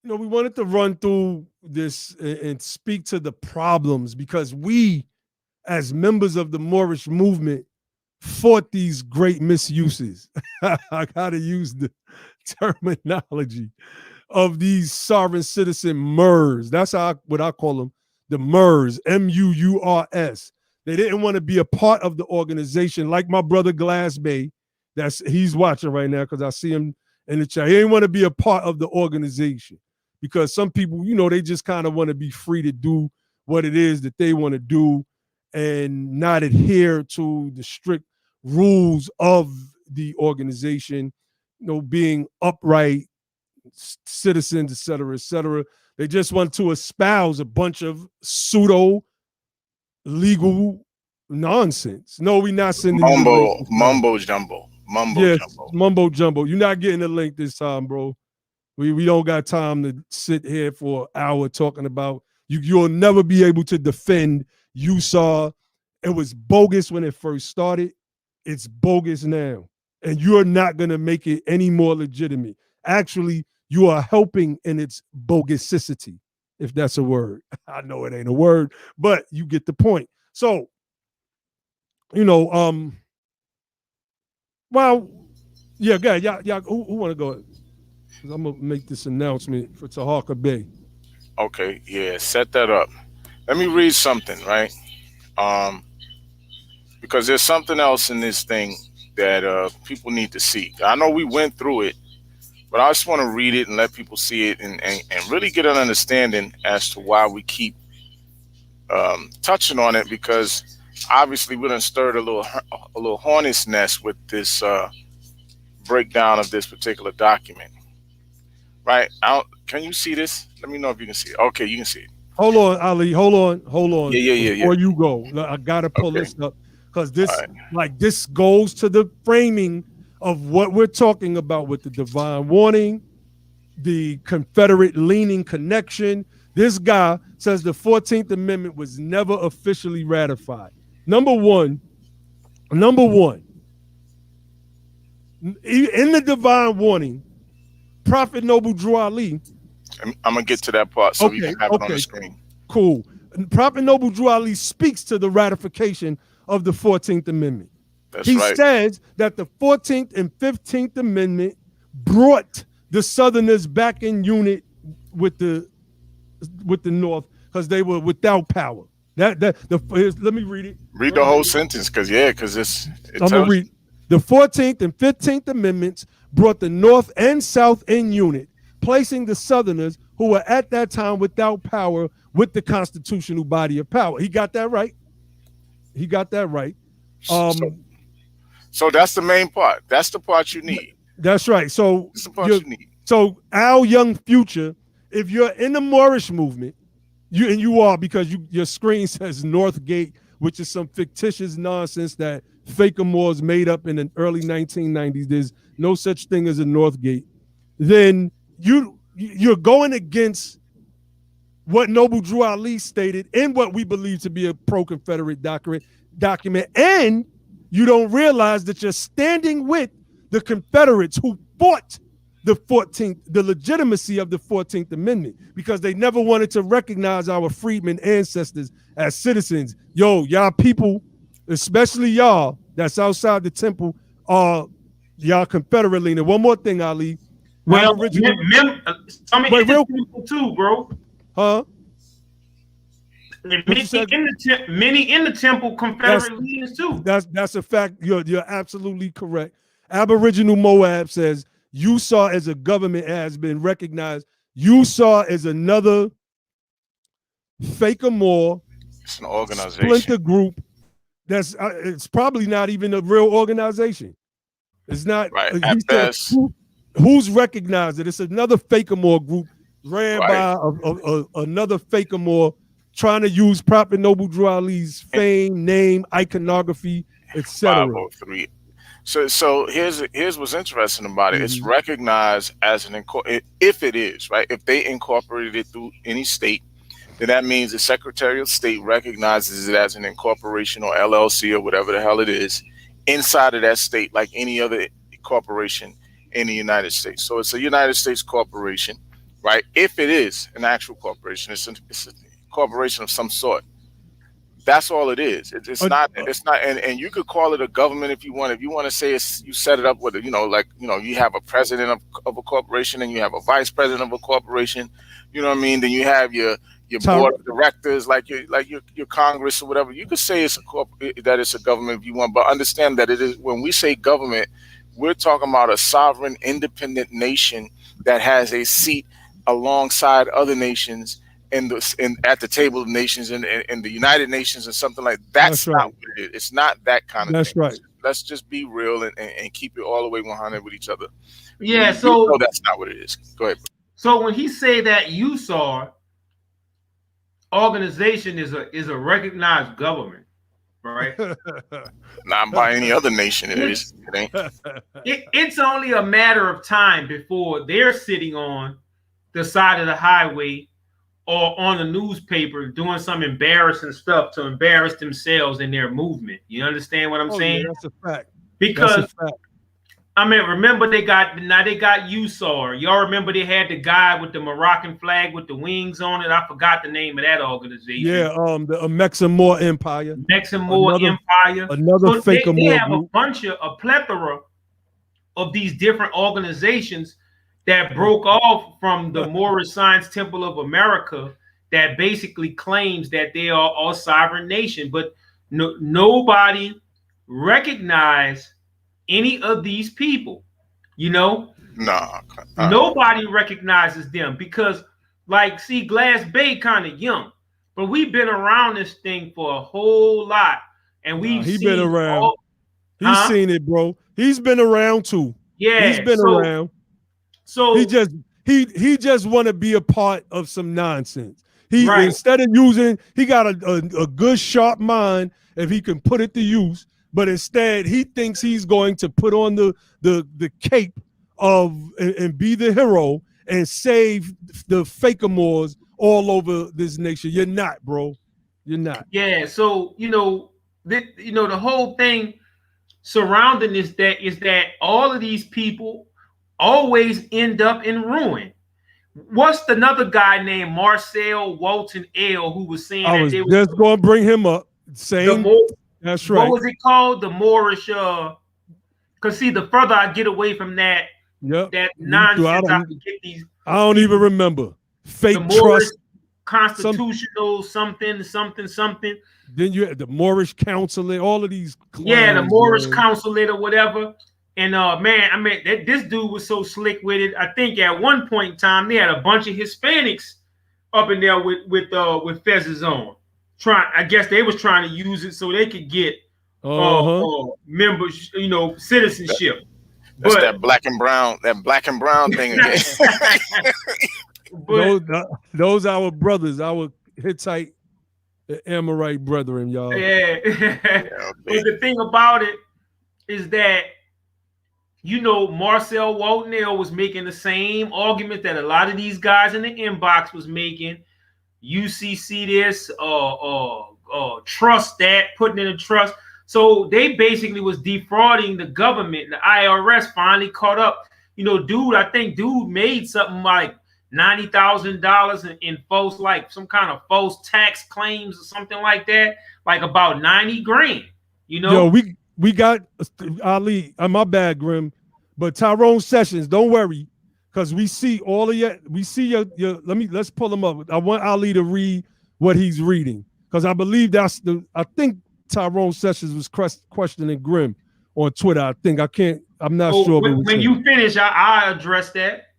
Speaker 1: we wanted to run through this and speak to the problems, because we, as members of the Moorish movement, fought these great misuses. I got to use the terminology of these sovereign citizen MERS. That's what I call them, the MERS, M-U-U-R-S. They didn't want to be a part of the organization, like my brother Glass Bay. He's watching right now because I see him in the chat. He didn't want to be a part of the organization because some people, they just kind of want to be free to do what it is that they want to do and not adhere to the strict rules of the organization, being upright citizens, et cetera, et cetera. They just want to espouse a bunch of pseudo legal nonsense. No, we're not sending
Speaker 3: mumbo jumbo.
Speaker 1: Mumbo jumbo. You're not getting the link this time, bro. We don't got time to sit here for an hour talking about you'll never be able to defend USAR. It was bogus when it first started. It's bogus now. And you're not going to make it any more legitimate. Actually, you are helping in its bogusicity, if that's a word. I know it ain't a word, but you get the point. So you know, well, yeah, guys, y'all, who want to go? I'm gonna make this announcement for Taharka Bey.
Speaker 3: Okay, yeah, set that up. Let me read something, right? Because there's something else in this thing that people need to see. I know we went through it, but I just want to read it and let people see it and really get an understanding as to why we keep touching on it, because obviously we done stirred a little hornet's nest with this breakdown of this particular document. Right? Can you see this? Let me know if you can see it. Okay, you can see it.
Speaker 1: Hold on, Ali. Hold on.
Speaker 3: Yeah.
Speaker 1: Before you go, I gotta pull
Speaker 3: Okay.
Speaker 1: this up because this,
Speaker 3: All right.
Speaker 1: like, this goes to the framing of what we're talking about with the divine warning, the Confederate leaning connection. This guy says the 14th Amendment was never officially ratified. Number one, in the divine warning, Prophet Noble Drew Ali.
Speaker 3: I'm gonna get to that part so you can have it on the screen.
Speaker 1: Cool. Prophet Noble Drew Ali speaks to the ratification of the 14th Amendment.
Speaker 3: That's right.
Speaker 1: He says that the 14th and 15th Amendment brought the Southerners back in unit with the North because they were without power. Let me read it.
Speaker 3: Read the whole sentence, because
Speaker 1: I'm gonna read. The 14th and 15th Amendments brought the North and South in unit, placing the Southerners, who were at that time without power, with the constitutional body of power. He got that right.
Speaker 3: So that's the main part. That's the part you need.
Speaker 1: That's right. So
Speaker 3: that's the part you need.
Speaker 1: So our young future, if you're in the Moorish movement, you are, because your screen says Northgate, which is some fictitious nonsense that Faker Moors made up in the early 1990s. There's no such thing as a Northgate. Then you're going against what Noble Drew Ali stated and what we believe to be a pro-Confederate document, and you don't realize that you're standing with the Confederates who fought the legitimacy of the 14th Amendment, because they never wanted to recognize our freedmen ancestors as citizens. Y'all people, especially y'all that's outside the temple, are y'all Confederate leaning. One more thing, Ali.
Speaker 2: Well, some in the temple too, bro.
Speaker 1: Huh?
Speaker 2: Many in the temple Confederate leaders too.
Speaker 1: That's a fact. You're absolutely correct. Aboriginal Moab says Utah as a government has been recognized. Utah is another Faker Moore.
Speaker 3: It's an organization.
Speaker 1: Splinter group. It's probably not even a real organization. It's not.
Speaker 3: Right. At best.
Speaker 1: Who's recognized it? It's another Faker Moore group ran by another Faker Moore, trying to use Prophet Noble Drew Ali's fame, name, iconography, etc.
Speaker 3: 503. So here's what's interesting about it. It's recognized as if it is, right? If they incorporated it through any state, then that means the Secretary of State recognizes it as an incorporation or LLC or whatever the hell it is inside of that state, like any other corporation in the United States. So it's a United States corporation, right? If it is an actual corporation, it's a corporation of some sort. That's all it is. It's not, and you could call it a government if you want. If you want to say you set it up with, you have a president of a corporation and you have a vice president of a corporation, you know what I mean? Then you have your board of directors, like your Congress or whatever. You could say that it's a government if you want, but understand that it is, when we say government, we're talking about a sovereign, independent nation that has a seat alongside other nations at the table of nations in the United Nations and something like that. That's not what it is. It's not that kind of thing.
Speaker 1: That's right.
Speaker 3: Let's just be real and keep it all the way 100 with each other.
Speaker 2: Yeah,
Speaker 3: so that's not what it is. Go ahead.
Speaker 2: So when he say that USAR organization is a recognized government, right?
Speaker 3: Not by any other nation. It is. It ain't.
Speaker 2: It's only a matter of time before they're sitting on the side of the highway or on a newspaper doing some embarrassing stuff to embarrass themselves in their movement. You understand what I'm saying?
Speaker 1: Yeah, that's a fact.
Speaker 2: Because I mean, remember they got USAR. Y'all remember they had the guy with the Moroccan flag with the wings on it? I forgot the name of that organization.
Speaker 1: Yeah, the Mexican Moor Empire.
Speaker 2: Mexican Moor Empire.
Speaker 1: Another
Speaker 2: so
Speaker 1: fake
Speaker 2: they have
Speaker 1: group.
Speaker 2: a plethora of these different organizations that broke off from the Moorish Science Temple of America that basically claims that they are a sovereign nation, but nobody recognized any of these people, you know?
Speaker 3: No.
Speaker 2: Nobody recognizes them because, like, see, Glass Bay kind of young, but we've been around this thing for a whole lot, and we've
Speaker 1: been around. He's seen it, bro. He's been around too.
Speaker 2: Yeah,
Speaker 1: he's been around.
Speaker 2: So
Speaker 1: he just want to be a part of some nonsense. Instead of using, he got a good sharp mind if he can put it to use. But instead, he thinks he's going to put on the cape of and be the hero and save the fakamores all over this nation. You're not, bro. You're not.
Speaker 2: Yeah. So the whole thing surrounding this is that all of these people always end up in ruin. What's another guy named Marcel Walton L who was saying
Speaker 1: I was just going to bring him up. That's right.
Speaker 2: What was it called? The Moorish. Because see, the further I get away from that, that nonsense, I can get these.
Speaker 1: I don't even remember. Fake
Speaker 2: the Moorish
Speaker 1: trust,
Speaker 2: constitutional something.
Speaker 1: Then you had the Moorish Consulate, all of these.
Speaker 2: The Moorish Consulate or whatever. And man, I mean, this dude was so slick with it. I think at one point in time they had a bunch of Hispanics up in there with fezzes on. I guess they was trying to use it so they could get members, citizenship.
Speaker 3: That's that black and brown thing again.
Speaker 1: Those our brothers, our Hittite Amorite brethren, y'all.
Speaker 2: Yeah. But the thing about it is that Marcel Walton was making the same argument that a lot of these guys in the inbox was making. UCC this, trust that, putting in a trust. So they basically was defrauding the government. The IRS finally caught up. I think dude made something like $90,000 in false, like some kind of false tax claims or something like that, like about 90 grand.
Speaker 1: Yo, we got Ali. My bad, Grim, but Tyrone Sessions. Don't worry. Because we see all of your, let's pull them up. I want Ali to read what he's reading. Because I believe I think Tyrone Sessions was questioning Grim on Twitter. I'm not sure.
Speaker 2: When you finish, I address that.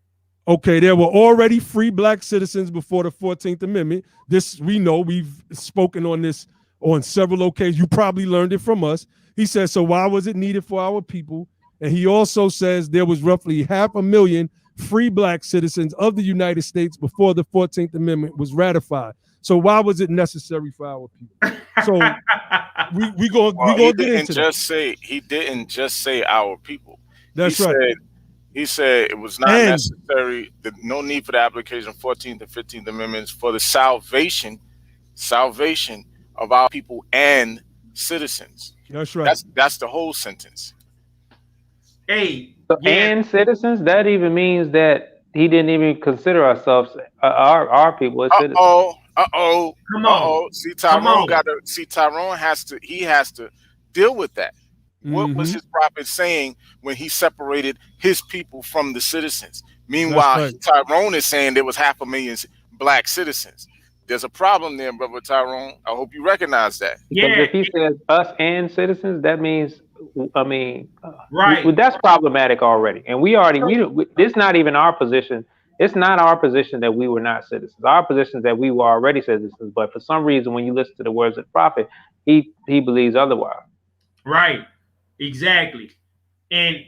Speaker 1: Okay, there were already free black citizens before the 14th Amendment. This, we know, we've spoken on this on several occasions. You probably learned it from us. He says, so why was it needed for our people? And he also says there was roughly 500,000 free black citizens of the United States before the 14th Amendment was ratified. So why was it necessary for our people? So we gonna get into that.
Speaker 3: He didn't just say our people.
Speaker 1: That's right.
Speaker 3: He said it was not necessary. No need for the application of 14th and 15th Amendments for the salvation of our people and citizens.
Speaker 1: That's right.
Speaker 3: That's the whole sentence.
Speaker 2: Hey,
Speaker 4: and citizens, that even means that he didn't even consider ourselves our people as citizens.
Speaker 3: Come on. See, Tyrone has to deal with that. What was his prophet saying when he separated his people from the citizens? Meanwhile, Tyrone is saying there was 500,000 black citizens. There's a problem there, brother Tyrone. I hope you recognize that.
Speaker 4: Because if he says us and citizens, that means,
Speaker 2: right.
Speaker 4: That's problematic already. And it's not even our position. It's not our position that we were not citizens. Our position is that we were already citizens. But for some reason, when you listen to the words of the prophet, he believes otherwise.
Speaker 2: Right. Exactly. And,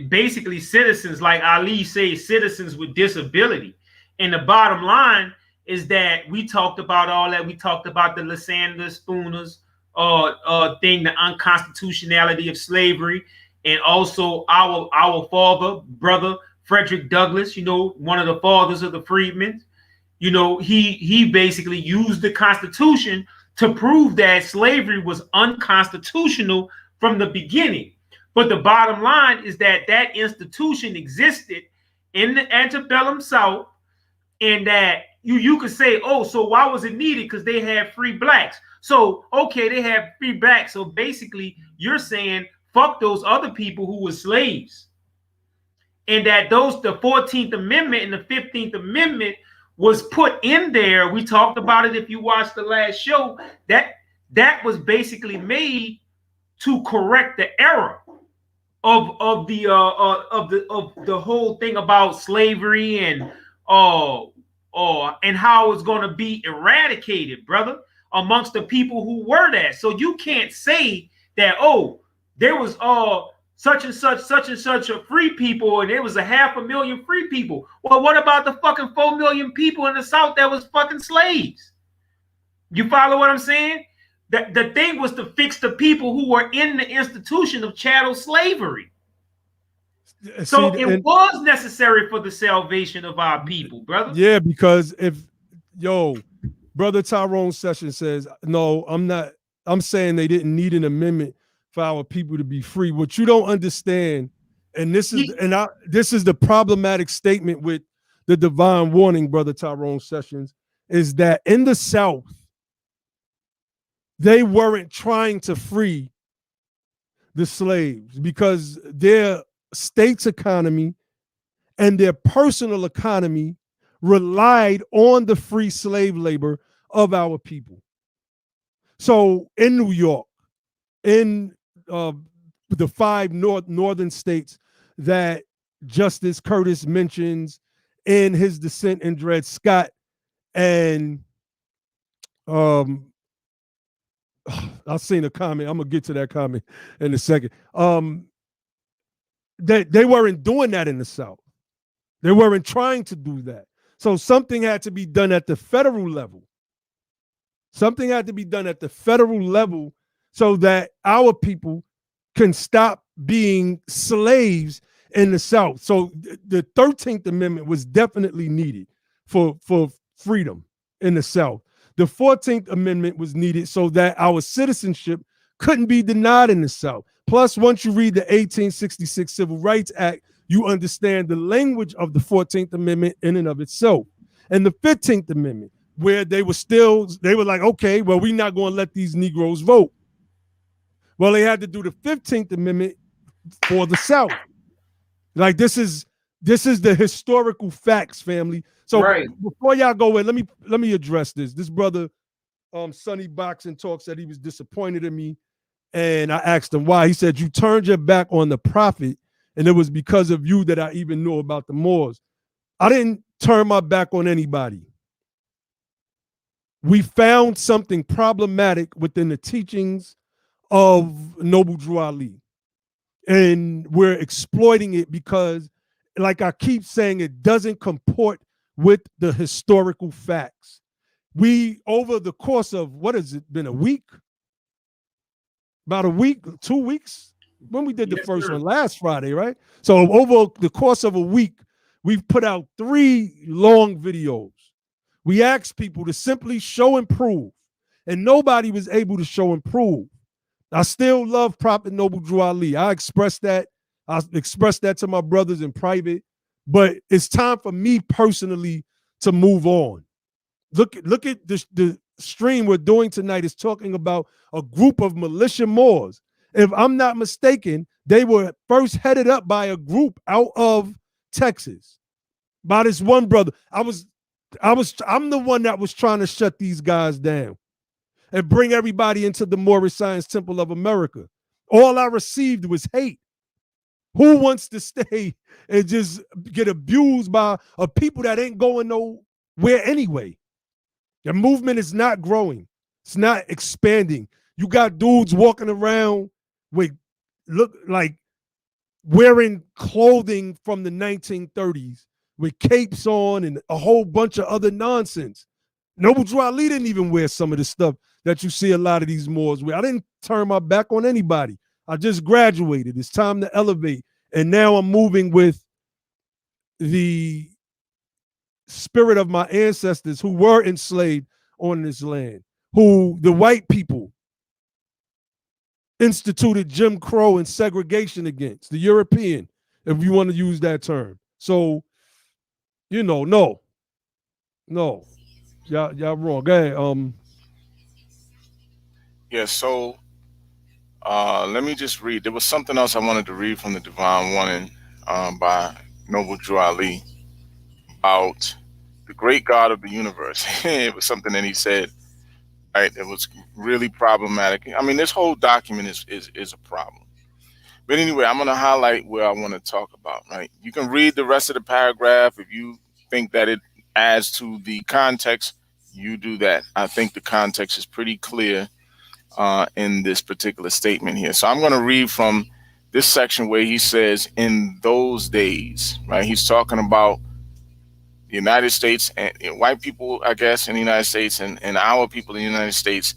Speaker 2: basically citizens, like Ali says, citizens with disability. And the bottom line is that we talked about all that. We talked about the Lysander Spooners thing, the unconstitutionality of slavery, and also our brother Frederick Douglass, one of the fathers of the freedmen. He basically used the Constitution to prove that slavery was unconstitutional from the beginning. But the bottom line is that that institution existed in the antebellum South, and that you could say, oh, so why was it needed? Because they had free blacks. So, okay, they have free blacks. So basically, you're saying, fuck those other people who were slaves. And that the 14th Amendment and the 15th Amendment was put in there. We talked about it if you watched the last show. That was basically made to correct the error of the whole thing about slavery and how it's going to be eradicated, brother, amongst the people who were that. So you can't say that, oh, there was such and such a free people, and there was 500,000 free people. Well, what about the fucking 4 million people in the South that was fucking slaves? You follow what I'm saying? The thing was to fix the people who were in the institution of chattel slavery. So it was necessary for the salvation of our people, brother.
Speaker 1: Yeah, because Brother Tyrone Sessions says, no, I'm saying they didn't need an amendment for our people to be free. What you don't understand, and this is the problematic statement with the divine warning, Brother Tyrone Sessions, is that in the South, they weren't trying to free the slaves because their state's economy and their personal economy relied on the free slave labor of our people. So in New York, in the 5 northern states that Justice Curtis mentions in his dissent in Dred Scott, and I've seen a comment. I'm gonna get to that comment in a second. They weren't doing that in the South. They weren't trying to do that. So something had to be done at the federal level. Something had to be done at the federal level so that our people can stop being slaves in the South. So the 13th Amendment was definitely needed for freedom in the South. The 14th Amendment was needed so that our citizenship couldn't be denied in the South. Plus, once you read the 1866 Civil Rights Act, you understand the language of the 14th Amendment in and of itself. And the 15th Amendment, where they were like, okay, well, we're not going to let these Negroes vote. Well, they had to do the 15th Amendment for the South. Like, this is the historical facts, family. So before y'all go in, let me address this. This brother, Sonny Boxing Talk, said he was disappointed in me. And I asked him why. He said, you turned your back on the prophet, and it was because of you that I even knew about the Moors. I didn't turn my back on anybody. We found something problematic within the teachings of Noble Drew Ali. And we're exploiting it because, like I keep saying, it doesn't comport with the historical facts. We, over the course of, what has it been, a week? About a week, 2 weeks? When we did the first one, last Friday, right? So over the course of a week, we've put out 3 long videos. We asked people to simply show and prove, and nobody was able to show and prove. I still love Prophet Noble Drew Ali. I expressed that to my brothers in private, but it's time for me personally to move on. Look at the stream we're doing tonight is talking about a group of militia Moors. If I'm not mistaken, they were first headed up by a group out of Texas, by this one brother. I'm the one that was trying to shut these guys down and bring everybody into the Moorish Science Temple of America. All I received was hate. Who wants to stay and just get abused by a people that ain't going nowhere anyway? The movement is not growing. It's not expanding. You got dudes walking around with look like wearing clothing from the 1930s with capes on and a whole bunch of other nonsense. Noble Drew Ali didn't even wear some of the stuff that you see a lot of these Moors wear. I didn't turn my back on anybody. I just graduated. It's time to elevate. And now I'm moving with the spirit of my ancestors who were enslaved on this land, who the white people instituted Jim Crow and segregation against, the European, if you want to use that term. So, you know, no. Y'all wrong. Go ahead.
Speaker 3: Yeah, so let me just read. There was something else I wanted to read from the Divine Warning by Noble Drew Ali about the great God of the universe. It was something that he said, right? It was really problematic. I mean, this whole document is a problem. But anyway, I'm going to highlight where I want to talk about, right? You can read the rest of the paragraph. If you think that it adds to the context, you do that. I think the context is pretty clear in this particular statement here. So I'm going to read from this section where he says, in those days, right? He's talking about the United States and white people, I guess, in the United States and our people in the United States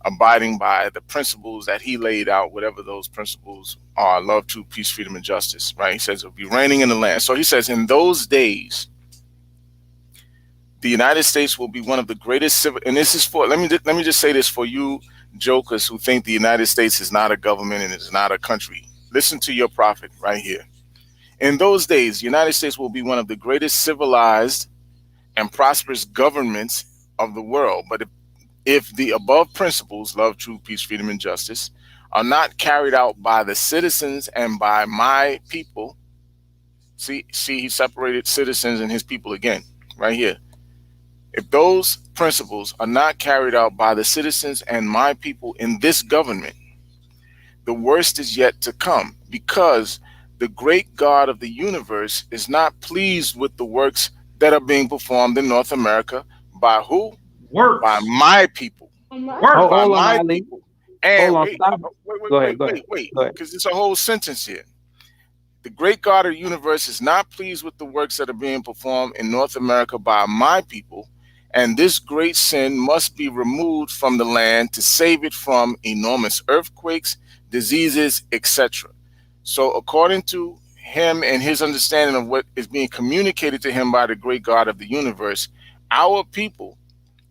Speaker 3: abiding by the principles that he laid out, whatever those principles are: love, truth, peace, freedom, and justice, right? He says it'll be reigning in the land. So he says, in those days, the United States will be one of the greatest civil, and this is for, let me just say this for you jokers who think the United States is not a government and is not a country. Listen to your prophet right here. In those days, the United States will be one of the greatest civilized and prosperous governments of the world. But if the above principles, love, truth, peace, freedom, and justice, are not carried out by the citizens and by my people, see, he separated citizens and his people again, right here. If those principles are not carried out by the citizens and my people in this government, the worst is yet to come, because the great God of the universe is not pleased with the works that are being performed in North America by who?
Speaker 2: Works.
Speaker 3: By my people.
Speaker 2: Works.
Speaker 3: By
Speaker 4: Hold
Speaker 3: my
Speaker 4: on, Ali.
Speaker 3: people. And
Speaker 4: Hold on,
Speaker 3: wait, because it's a whole sentence here. The great God of the universe is not pleased with the works that are being performed in North America by my people, and this great sin must be removed from the land to save it from enormous earthquakes, diseases, etc. So according to him and his understanding of what is being communicated to him by the great God of the universe, our people,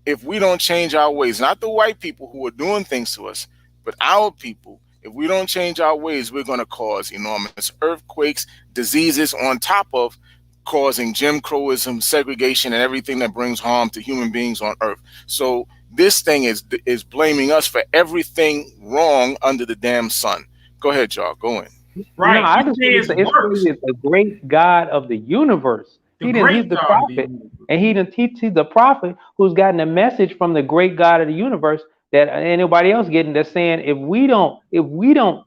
Speaker 3: if we don't change our ways, not the white people who are doing things to us, but our people, if we don't change our ways, we're going to cause enormous earthquakes, diseases, on top of causing Jim Crowism, segregation, and everything that brings harm to human beings on earth. So this thing is blaming us for everything wrong under the damn sun. Go ahead, y'all. Go in.
Speaker 4: Right. No, I just it's the great God of the universe. He's the prophet, and he's the prophet who's gotten a message from the great God of the universe that anybody else getting. That's saying if we don't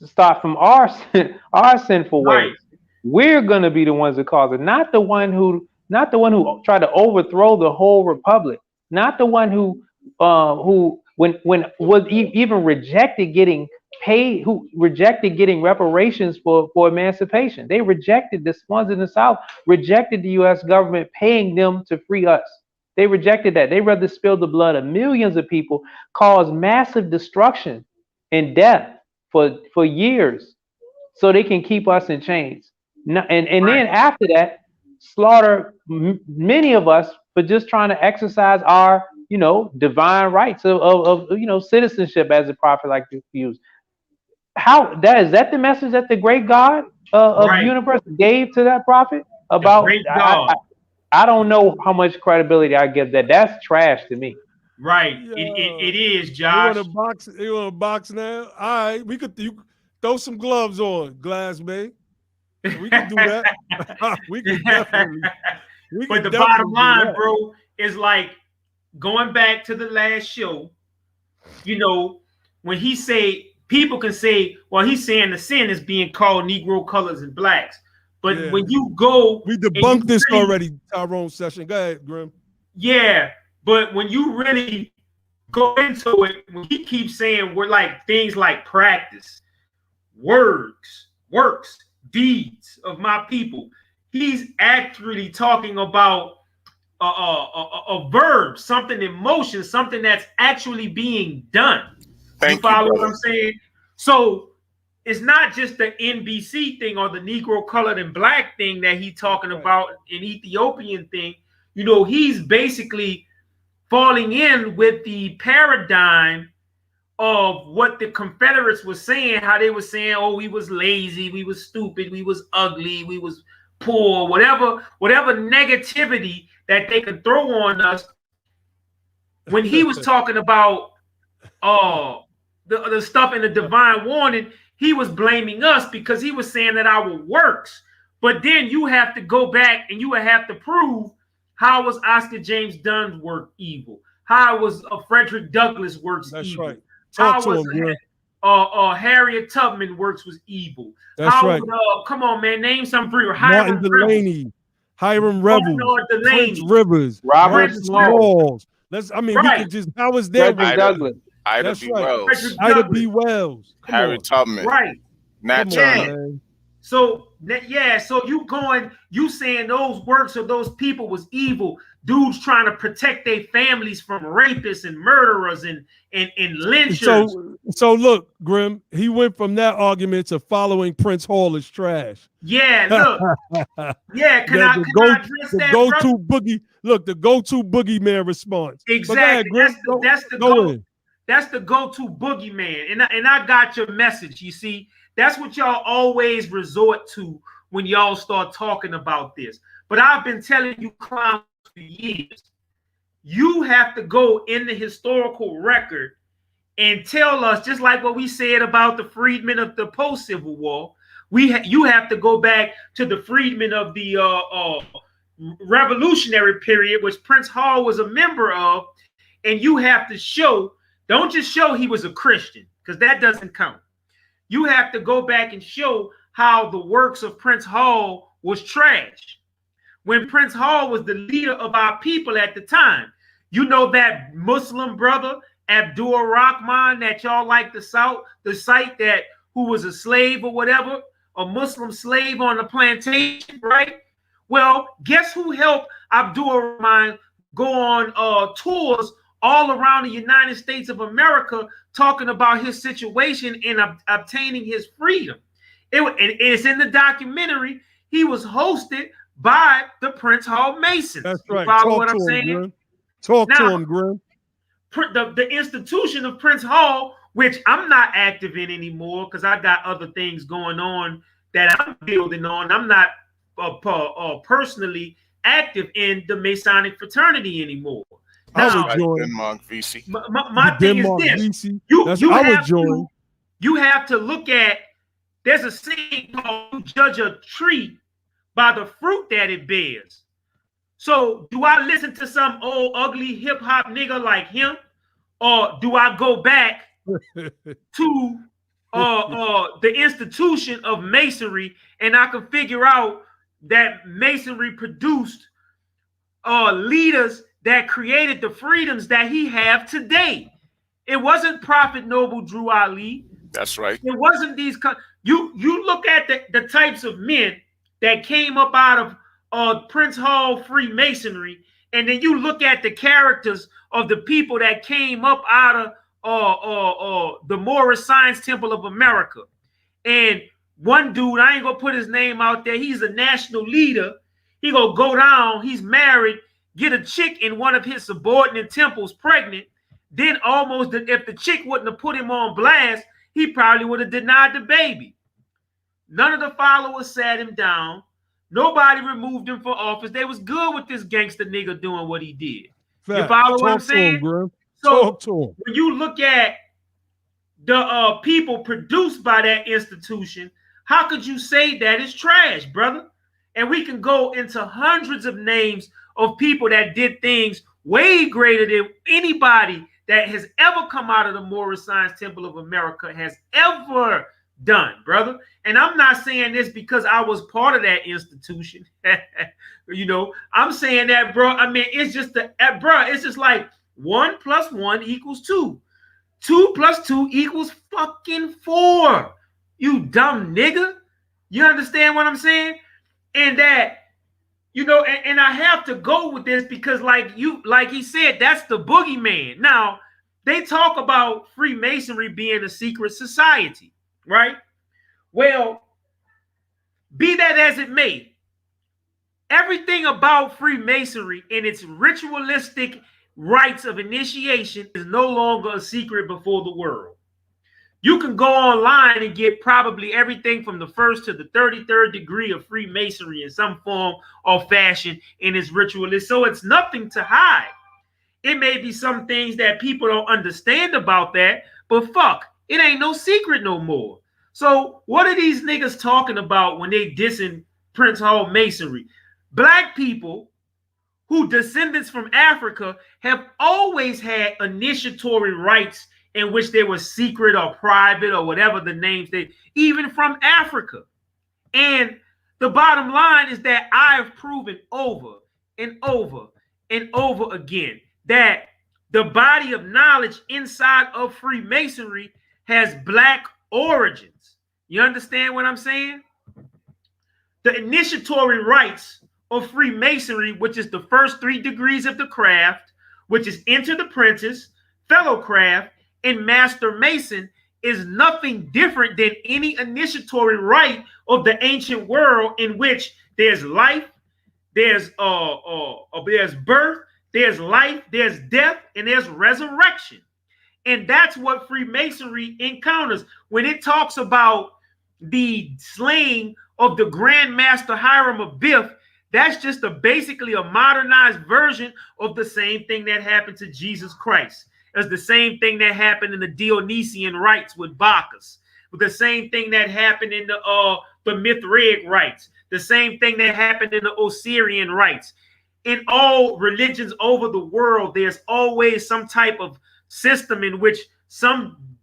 Speaker 4: start from our sinful ways, we're gonna be the ones that cause it. Not the one who tried to overthrow the whole republic. Not the one who when was even rejected getting paid, who rejected getting reparations for emancipation. They rejected, the ones in the South rejected the U.S. government paying them to free us. They rejected that. They rather spill the blood of millions of people, cause massive destruction and death for years, so they can keep us in chains. And then after that, slaughter many of us for just trying to exercise our divine rights of citizenship, as the prophet like to use. How is that the message that the great God of the universe gave to that prophet about? I don't know how much credibility I give that. That's trash to me.
Speaker 2: Right. It is, Josh.
Speaker 1: You want to box now? All right, you throw some gloves on, Glass Bay. We can do that. we can definitely.
Speaker 2: But the bottom line, bro, is like going back to the last show. When he say, people can say, well, he's saying the sin is being called Negro colors and blacks. But when you go,
Speaker 1: we debunked this already, Tyrone session. Go ahead, Grim.
Speaker 2: Yeah, but when you really go into it, when he keeps saying we're like things like practice, works, deeds of my people, he's actually talking about a verb, something in motion, something that's actually being done. You follow what I'm saying? So it's not just the NBC thing or the Negro colored and black thing that he's talking about, an Ethiopian thing. He's basically falling in with the paradigm of what the Confederates were saying, how they were saying, oh, we was lazy, we was stupid, we was ugly, we was poor, whatever negativity that they could throw on us. When he was talking about the stuff in the divine warning, he was blaming us because he was saying that our works. But then you have to go back and you would have to prove how was Oscar James Dunn's work evil? How was Frederick Douglass' works
Speaker 1: That's
Speaker 2: evil?
Speaker 1: right. Talk
Speaker 2: How
Speaker 1: to
Speaker 2: was
Speaker 1: him, bro.
Speaker 2: Harriet Tubman works was evil?
Speaker 1: That's
Speaker 2: how
Speaker 1: right.
Speaker 2: Was, come on, man, name some free.
Speaker 1: Martin Delaney, Hiram Revels, Prince Rivers,
Speaker 4: Robert
Speaker 1: Smalls. We could just, how is their
Speaker 4: Frederick Douglass?
Speaker 3: Ida
Speaker 1: That's
Speaker 3: B.
Speaker 1: right.
Speaker 3: Wells,
Speaker 1: Ida B. Wells,
Speaker 3: Harry Tubman,
Speaker 2: right?
Speaker 3: Nat Turner.
Speaker 2: So you saying those works of those people was evil? Dudes trying to protect their families from rapists and murderers and lynchers.
Speaker 1: So look, Grim, he went from that argument to following Prince Hall as trash.
Speaker 2: Yeah, look. Yeah, can I address that?
Speaker 1: Go-to boogie. Look, the go-to boogeyman response.
Speaker 2: Exactly. That's the go-to boogeyman. And I got your message. You see, that's what y'all always resort to when y'all start talking about this. But I've been telling you clowns for years. You have to go in the historical record and tell us, just like what we said about the freedmen of the post-Civil War, you have to go back to the freedmen of the Revolutionary period, which Prince Hall was a member of, and you have to show, don't just show he was a Christian, because that doesn't count. You have to go back and show how the works of Prince Hall was trash. When Prince Hall was the leader of our people at the time, you know that Muslim brother, Abdul Rahman, that y'all like to cite that who was a slave or whatever, a Muslim slave on the plantation, right? Well, guess who helped Abdul Rahman go on tours all around the United States of America talking about his situation and obtaining his freedom? It's in the documentary. He was hosted by the Prince Hall Masons.
Speaker 1: That's right.
Speaker 2: Follow what I'm saying?
Speaker 1: Talk to him, Grim.
Speaker 2: The institution of Prince Hall, which I'm not active in anymore because I got other things going on that I'm building on. I'm not personally active in the Masonic fraternity anymore. Now,
Speaker 3: Denmark VC.
Speaker 2: My thing is this: you have to look at. There's a saying called "Judge a tree by the fruit that it bears." So, do I listen to some old ugly hip hop nigga like him, or do I go back to the institution of Masonry and I can figure out that Masonry produced leaders that created the freedoms that he have today? It wasn't Prophet Noble Drew Ali.
Speaker 3: That's right.
Speaker 2: It wasn't these. You look at the types of men that came up out of Prince Hall Freemasonry, and then you look at the characters of the people that came up out of the Moorish Science Temple of America. And one dude, I ain't gonna put his name out there, he's a national leader. He gonna go down, he's married, get a chick in one of his subordinate temples pregnant. Then almost, if the chick wouldn't have put him on blast, he probably would have denied the baby. None of the followers sat him down. Nobody removed him for office. They was good with this gangster nigga doing what he did. Fact. You follow what I'm saying? So when you look at the people produced by that institution, how could you say that it's trash, brother? And we can go into hundreds of names of people that did things way greater than anybody that has ever come out of the Moorish Science Temple of America has ever done, brother. And I'm not saying this because I was part of that institution. You know, I'm saying that, bro. I mean, it's just it's just like 1 + 1 = 2. 2 + 2 = fucking 4. You dumb nigga. You understand what I'm saying? And that, you know, and I have to go with this because like he said, that's the boogeyman. Now, they talk about Freemasonry being a secret society, right? Well, be that as it may, everything about Freemasonry and its ritualistic rites of initiation is no longer a secret before the world. You can go online and get probably everything from the 1st to the 33rd degree of Freemasonry in some form or fashion in its ritualist. So it's nothing to hide. It may be some things that people don't understand about that, but fuck, it ain't no secret no more. So what are these niggas talking about when they dissing Prince Hall Masonry? Black people who descendants from Africa have always had initiatory rites in which they were secret or private or whatever the names they, even from Africa. And the bottom line is that I have proven over and over and over again that the body of knowledge inside of Freemasonry has black origins. You understand what I'm saying? The initiatory rites of Freemasonry, which is the first 3 degrees of the craft, which is Enter the Apprentice, Fellow Craft, and Master Mason, is nothing different than any initiatory rite of the ancient world in which there's life, there's birth, there's life, there's death, and there's resurrection. And that's what Freemasonry encounters. When it talks about the slaying of the Grand Master Hiram Abiff, that's just basically a modernized version of the same thing that happened to Jesus Christ. It's the same thing that happened in the Dionysian rites with Bacchus. The same thing that happened in the Mithraic rites. The same thing that happened in the Osirian rites. In all religions over the world, there's always some type of system in which some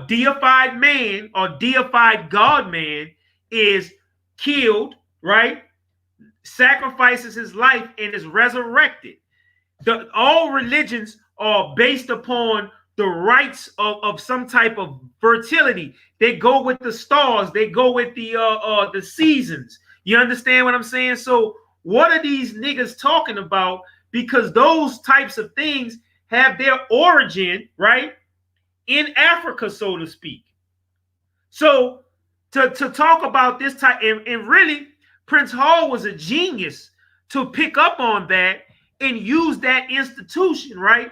Speaker 2: deified man or deified God man is killed, right? Sacrifices his life and is resurrected. All religions are based upon the rites of some type of fertility. They go with the stars. They go with the seasons. You understand what I'm saying? So what are these niggas talking about? Because those types of things have their origin, right, in Africa, so to speak. So to talk about this type, and really, Prince Hall was a genius to pick up on that and use that institution, right,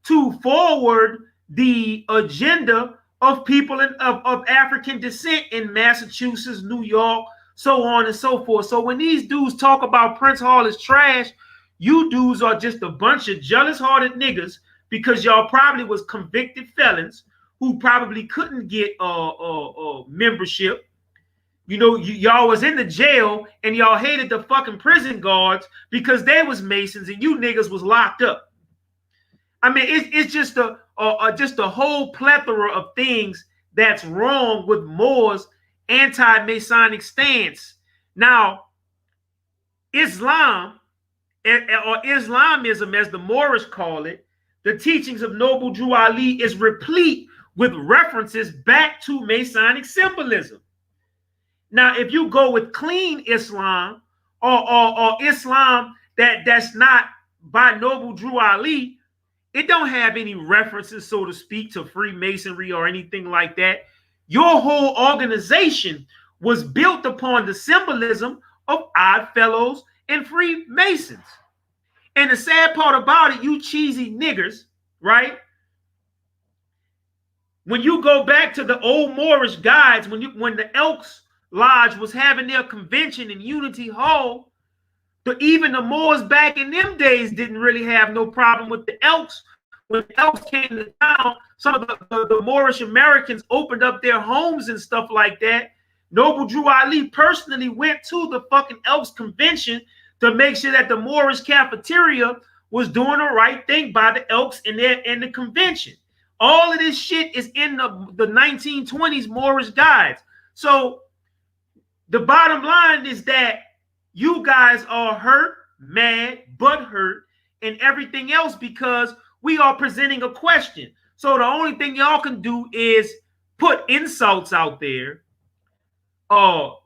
Speaker 2: to forward the agenda of people of African descent in Massachusetts, New York, so on and so forth. So when these dudes talk about Prince Hall is trash, you dudes are just a bunch of jealous-hearted niggas because y'all probably was convicted felons who probably couldn't get membership. You know, y'all was in the jail and y'all hated the fucking prison guards because they was Masons and you niggas was locked up. I mean, it's just a whole plethora of things that's wrong with Moore's anti-Masonic stance. Now, Islam, or Islamism, as the Moorish call it, the teachings of Noble Drew Ali is replete with references back to Masonic symbolism. Now, if you go with clean Islam or Islam that's not by Noble Drew Ali, it don't have any references, so to speak, to Freemasonry or anything like that. Your whole organization was built upon the symbolism of Odd Fellows and Freemasons. And the sad part about it, you cheesy niggers, right? When you go back to the old Moorish guides, when the Elks Lodge was having their convention in Unity Hall, even the Moors back in them days didn't really have no problem with the Elks. When the Elks came to town, some of the Moorish Americans opened up their homes and stuff like that. Noble Drew Ali personally went to the fucking Elks convention to make sure that the Moorish cafeteria was doing the right thing by the Elks in the convention. All of this shit is in the 1920s Moorish guides. So the bottom line is that you guys are hurt, mad, butthurt, and everything else because we are presenting a question. So the only thing y'all can do is put insults out there,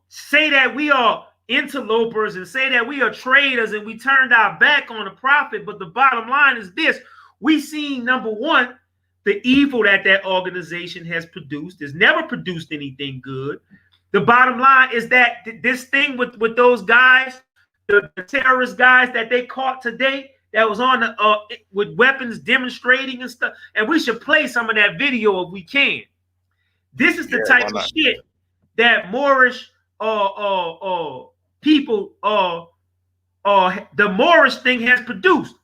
Speaker 2: say that we are interlopers and say that we are traitors and we turned our back on the prophet. But the bottom line is this: we seen, number one, the evil that organization has produced. It's never produced anything good. The bottom line is that this thing with those guys, the terrorist guys that they caught today, that was on the with weapons demonstrating and stuff. And we should play some of that video if we can. This is the type of shit that Moorish people the Moorish thing has produced.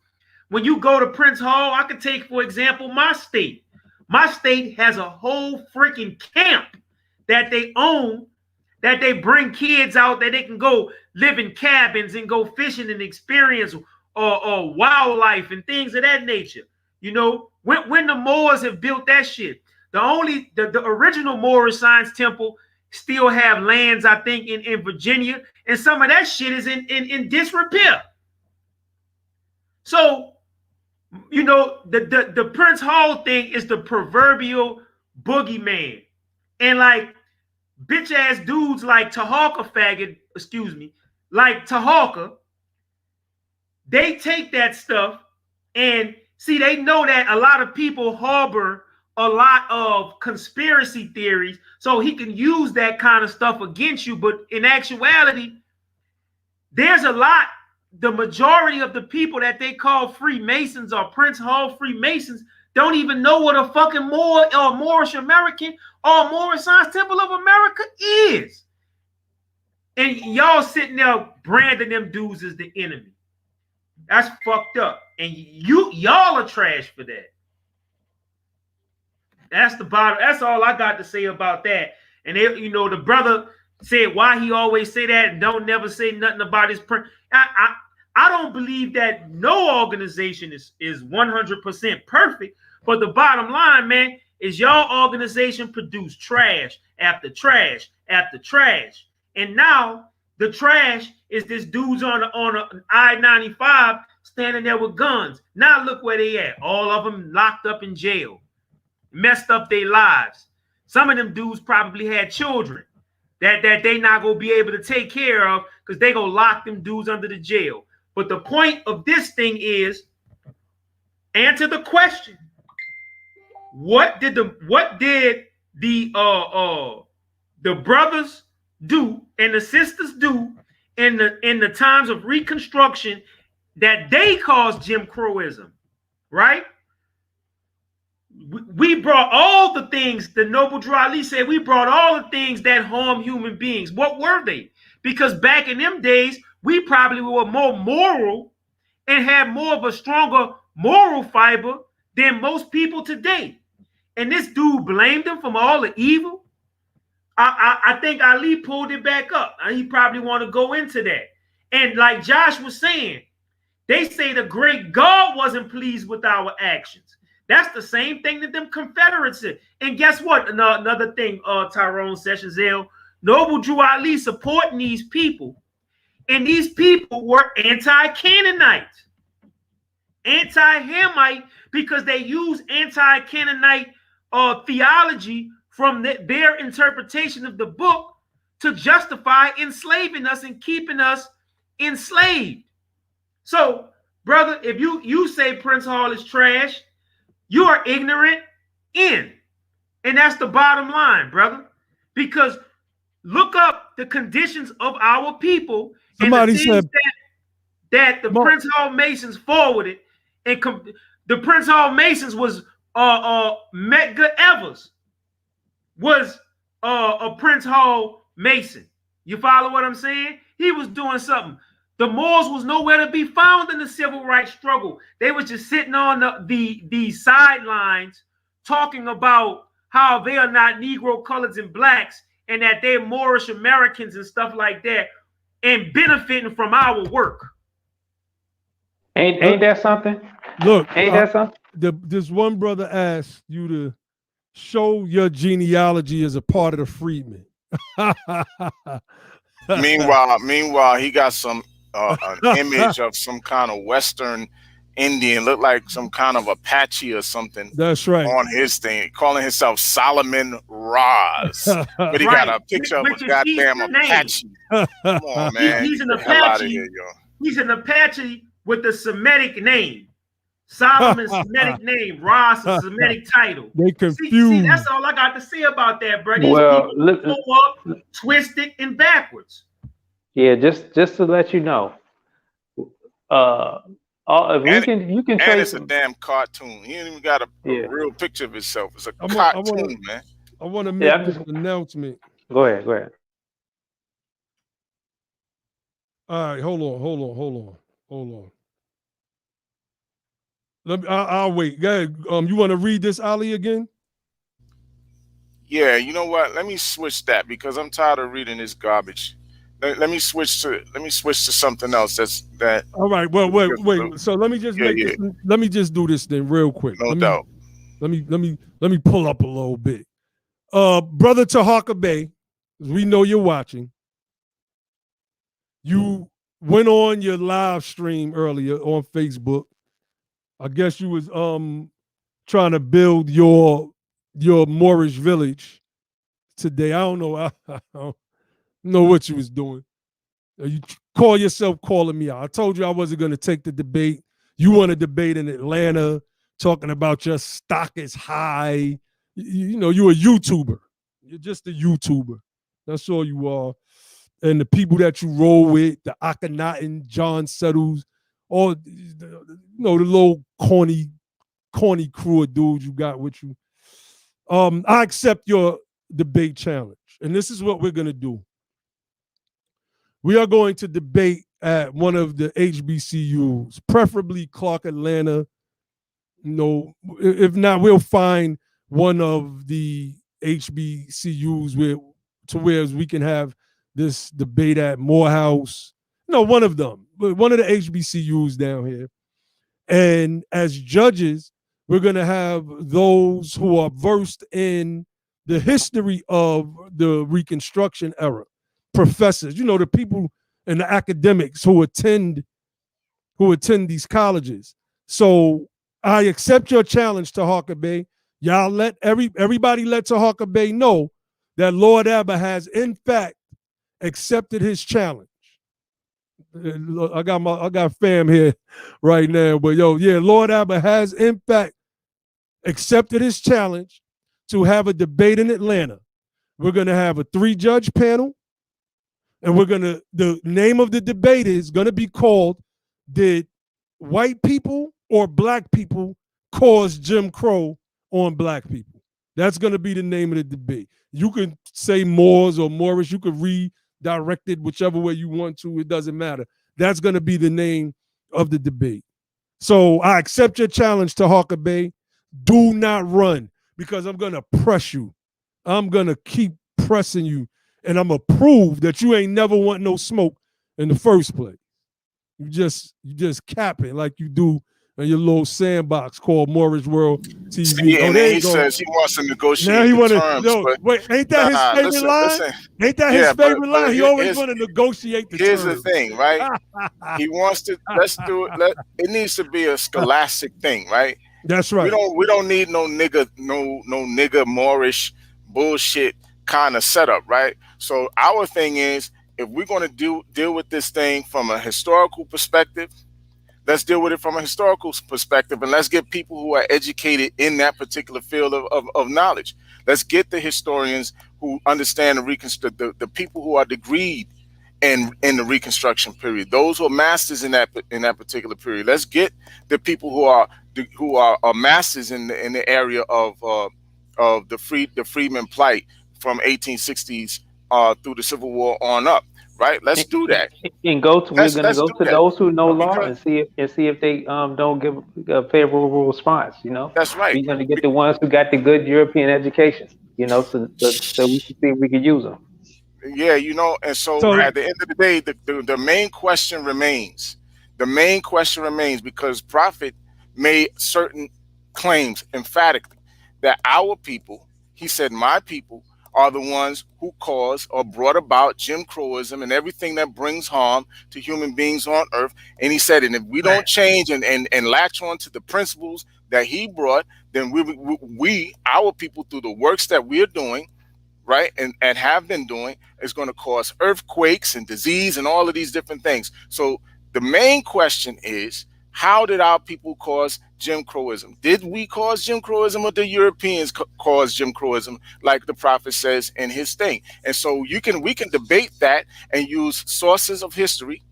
Speaker 2: When you go to Prince Hall, I could take, for example, my state. My state has a whole freaking camp that they own, that they bring kids out, that they can go live in cabins and go fishing and experience or wildlife and things of that nature. You know, when the Moors have built that shit, the original Moorish Science Temple still have lands, I think, in Virginia, and some of that shit is in disrepair. So, you know, the Prince Hall thing is the proverbial boogeyman. And like bitch ass dudes like Taharka like Taharka, they take that stuff and see, they know that a lot of people harbor a lot of conspiracy theories, so he can use that kind of stuff against you. But in actuality, there's a lot, the majority of the people that they call Freemasons or Prince Hall Freemasons don't even know what a fucking Moorish American or Moorish Science Temple of America is. And y'all sitting there branding them dudes as the enemy. That's fucked up. And y'all are trash for that. That's the bottom. That's all I got to say about that. And they, you know, the brother said why he always say that and don't never say nothing about his print. I don't believe that no organization is 100% perfect, but the bottom line, man, is y'all organization produce trash after trash after trash. And now the trash is this dudes on a I-95 standing there with guns. Now look where they at. All of them locked up in jail, messed up their lives. Some of them dudes probably had children that they not gonna be able to take care of because they gonna lock them dudes under the jail. But the point of this thing is answer the question: what did the brothers do and the sisters do in the times of Reconstruction that they caused Jim Crowism, right? We brought all the things, the Noble Drew Ali said, we brought all the things that harm human beings. What were they? Because back in them days, we probably were more moral and had more of a stronger moral fiber than most people today. And this dude blamed them for all the evil. I think Ali pulled it back up. He probably want to go into that. And like Josh was saying, they say the great God wasn't pleased with our actions. That's the same thing that them Confederates did. And guess what? Another thing, Tyrone Sessions L, Noble Drew Ali supporting these people. And these people were anti-Canaanite, anti-Hamite, because they use anti-Canaanite theology from their interpretation of the book to justify enslaving us and keeping us enslaved. So, brother, if you say Prince Hall is trash, you are ignorant in. And that's the bottom line, brother. Because look up the conditions of our people. Somebody said that the Prince Hall Masons forwarded. And the Prince Hall Masons was Medgar Evers was a Prince Hall Mason. You follow what I'm saying? He was doing something. The Moors was nowhere to be found in the civil rights struggle. They was just sitting on the sidelines talking about how they are not Negro, coloreds, and blacks, and that they're Moorish Americans and stuff like that, and benefiting from our work.
Speaker 4: Ain't that something?
Speaker 1: Look,
Speaker 4: ain't that something?
Speaker 1: This one brother asked you to show your genealogy as a part of the freedmen.
Speaker 3: Meanwhile, he got some an image of some kind of Western Indian, look like some kind of Apache or something.
Speaker 1: That's right.
Speaker 3: On his thing, calling himself Solomon Raz, but he got a picture of a goddamn Apache. Come on, man.
Speaker 2: He's an Apache.
Speaker 3: Here,
Speaker 2: he's an Apache with the Semitic name. Solomon's Semitic name, Raz, a Semitic title.
Speaker 1: They confused.
Speaker 2: See, that's all I got to say about that, bro. These people go up, twisted, and backwards.
Speaker 4: Yeah, just to let you know, all You can
Speaker 3: and
Speaker 4: trace
Speaker 3: it's a damn cartoon. He ain't even got a real picture of himself. It's a cartoon, man.
Speaker 1: I want to make this announcement.
Speaker 4: Go ahead.
Speaker 1: All right, hold on. I'll wait. Go ahead. You want to read this, Ali, again?
Speaker 3: Yeah, you know what? Let me switch that because I'm tired of reading this garbage. Let me switch to something else. That.
Speaker 1: All right. Well, wait. So let me just this. Let me just do this thing real quick.
Speaker 3: No doubt.
Speaker 1: Let me pull up a little bit. Brother Taharka Bey, we know you're watching. You went on your live stream earlier on Facebook. I guess you was trying to build your Moorish village today. I don't know. I don't know what you was doing. You call yourself calling me out. I told you I wasn't going to take the debate. You want to debate in Atlanta, talking about your stock is high. You know, you're a YouTuber. You're just a YouTuber. That's all you are. And the people that you roll with, the Akhenaten, John Settles, all the little corny crew of dudes you got with you. I accept your debate challenge. And this is what we're going to do. We are going to debate at one of the HBCUs, preferably Clark Atlanta. If not, we'll find one of the HBCUs where we can have this debate at Morehouse. One of them, one of the HBCUs down here. And as judges, we're going to have those who are versed in the history of the Reconstruction era. Professors, the people and the academics who attend these colleges. So I accept your challenge, Taharka Bey. Y'all let everybody let Taharka Bey know that Lord Abba has in fact accepted his challenge. I got fam here right now, but Lord Abba has in fact accepted his challenge to have a debate in Atlanta. We're gonna have a 3-judge panel. And the name of the debate is going to be called, Did White People or Black People Cause Jim Crow on Black People? That's going to be the name of the debate. You can say Moors or Moorish. You can redirect it whichever way you want to. It doesn't matter. That's going to be the name of the debate. So I accept your challenge, Taharka Bey. Do not run because I'm going to press you. I'm going to keep pressing you. And I'm going to prove that you ain't never want no smoke in the first place. You just capping like you do in your little sandbox called Moorish World TV.
Speaker 3: And then he says he wants to negotiate terms.
Speaker 1: Wait, ain't that his favorite line? Ain't that his favorite line? He always want to negotiate the terms.
Speaker 3: Here's the thing, right? He wants to, let's do it. It needs to be a scholastic thing, right?
Speaker 1: That's right.
Speaker 3: We don't need no nigga Moorish bullshit kind of setup, right? So our thing is, if we're going to deal with this thing from a historical perspective, let's deal with it from a historical perspective, and let's get people who are educated in that particular field of knowledge. Let's get the historians who understand the people who are degreed in the Reconstruction period, those who are masters in that particular period. Let's get the people who are masters in the area of the freedmen plight from 1860s through the Civil War on up, right? Let's do that.
Speaker 4: And we're going to go to those who know law and see if they don't give a favorable response.
Speaker 3: That's right.
Speaker 4: We're going to get the ones who got the good European education. So we can see if we can use them.
Speaker 3: Yeah, and so at the end of the day, the main question remains. The main question remains because Prophet made certain claims emphatically that our people, he said, my people, are the ones who caused or brought about Jim Crowism and everything that brings harm to human beings on earth. And he said, and if we don't change and latch on to the principles that he brought, then our people, through the works that we're doing, right, and have been doing, is going to cause earthquakes and disease and all of these different things. So the main question is, how did our people cause Jim Crowism? Did we cause Jim Crowism, or did Europeans cause Jim Crowism, like the prophet says in his thing? And so we can debate that and use sources of history,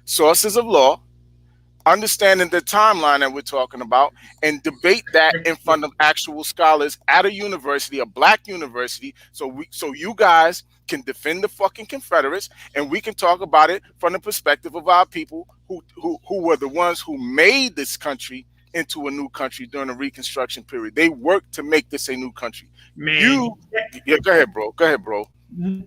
Speaker 3: sources of law, understanding the timeline that we're talking about, and debate that in front of actual scholars at a university, a black university, so you guys can defend the fucking Confederates, and we can talk about it from the perspective of our people who were the ones who made this country into a new country during the Reconstruction period. They worked to make this a new country.
Speaker 2: Man,
Speaker 3: Yeah, go ahead, bro. Go ahead, bro.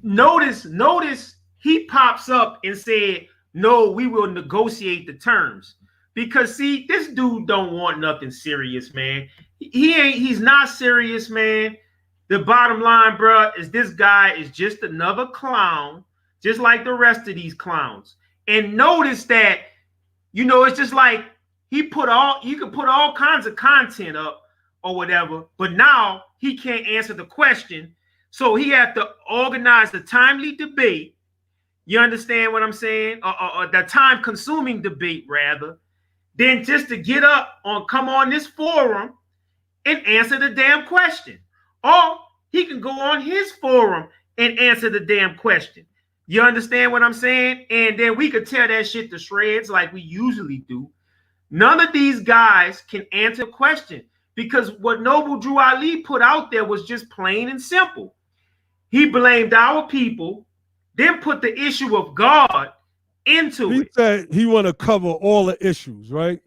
Speaker 2: Notice he pops up and said, "No, we will negotiate the terms." Because see, this dude don't want nothing serious, man. He's not serious, man. The bottom line, bro, is this guy is just another clown, just like the rest of these clowns. And notice that, it's just like you could put all kinds of content up or whatever, but now he can't answer the question. So he had to organize the timely debate. You understand what I'm saying? Or the time-consuming debate, rather, than just to come on this forum and answer the damn question. Or he can go on his forum and answer the damn question. You understand what I'm saying? And then we could tear that shit to shreds like we usually do. None of these guys can answer a question because what Noble Drew Ali put out there was just plain and simple. He blamed our people, then put the issue of God into it.
Speaker 1: He said he want to cover all the issues, right?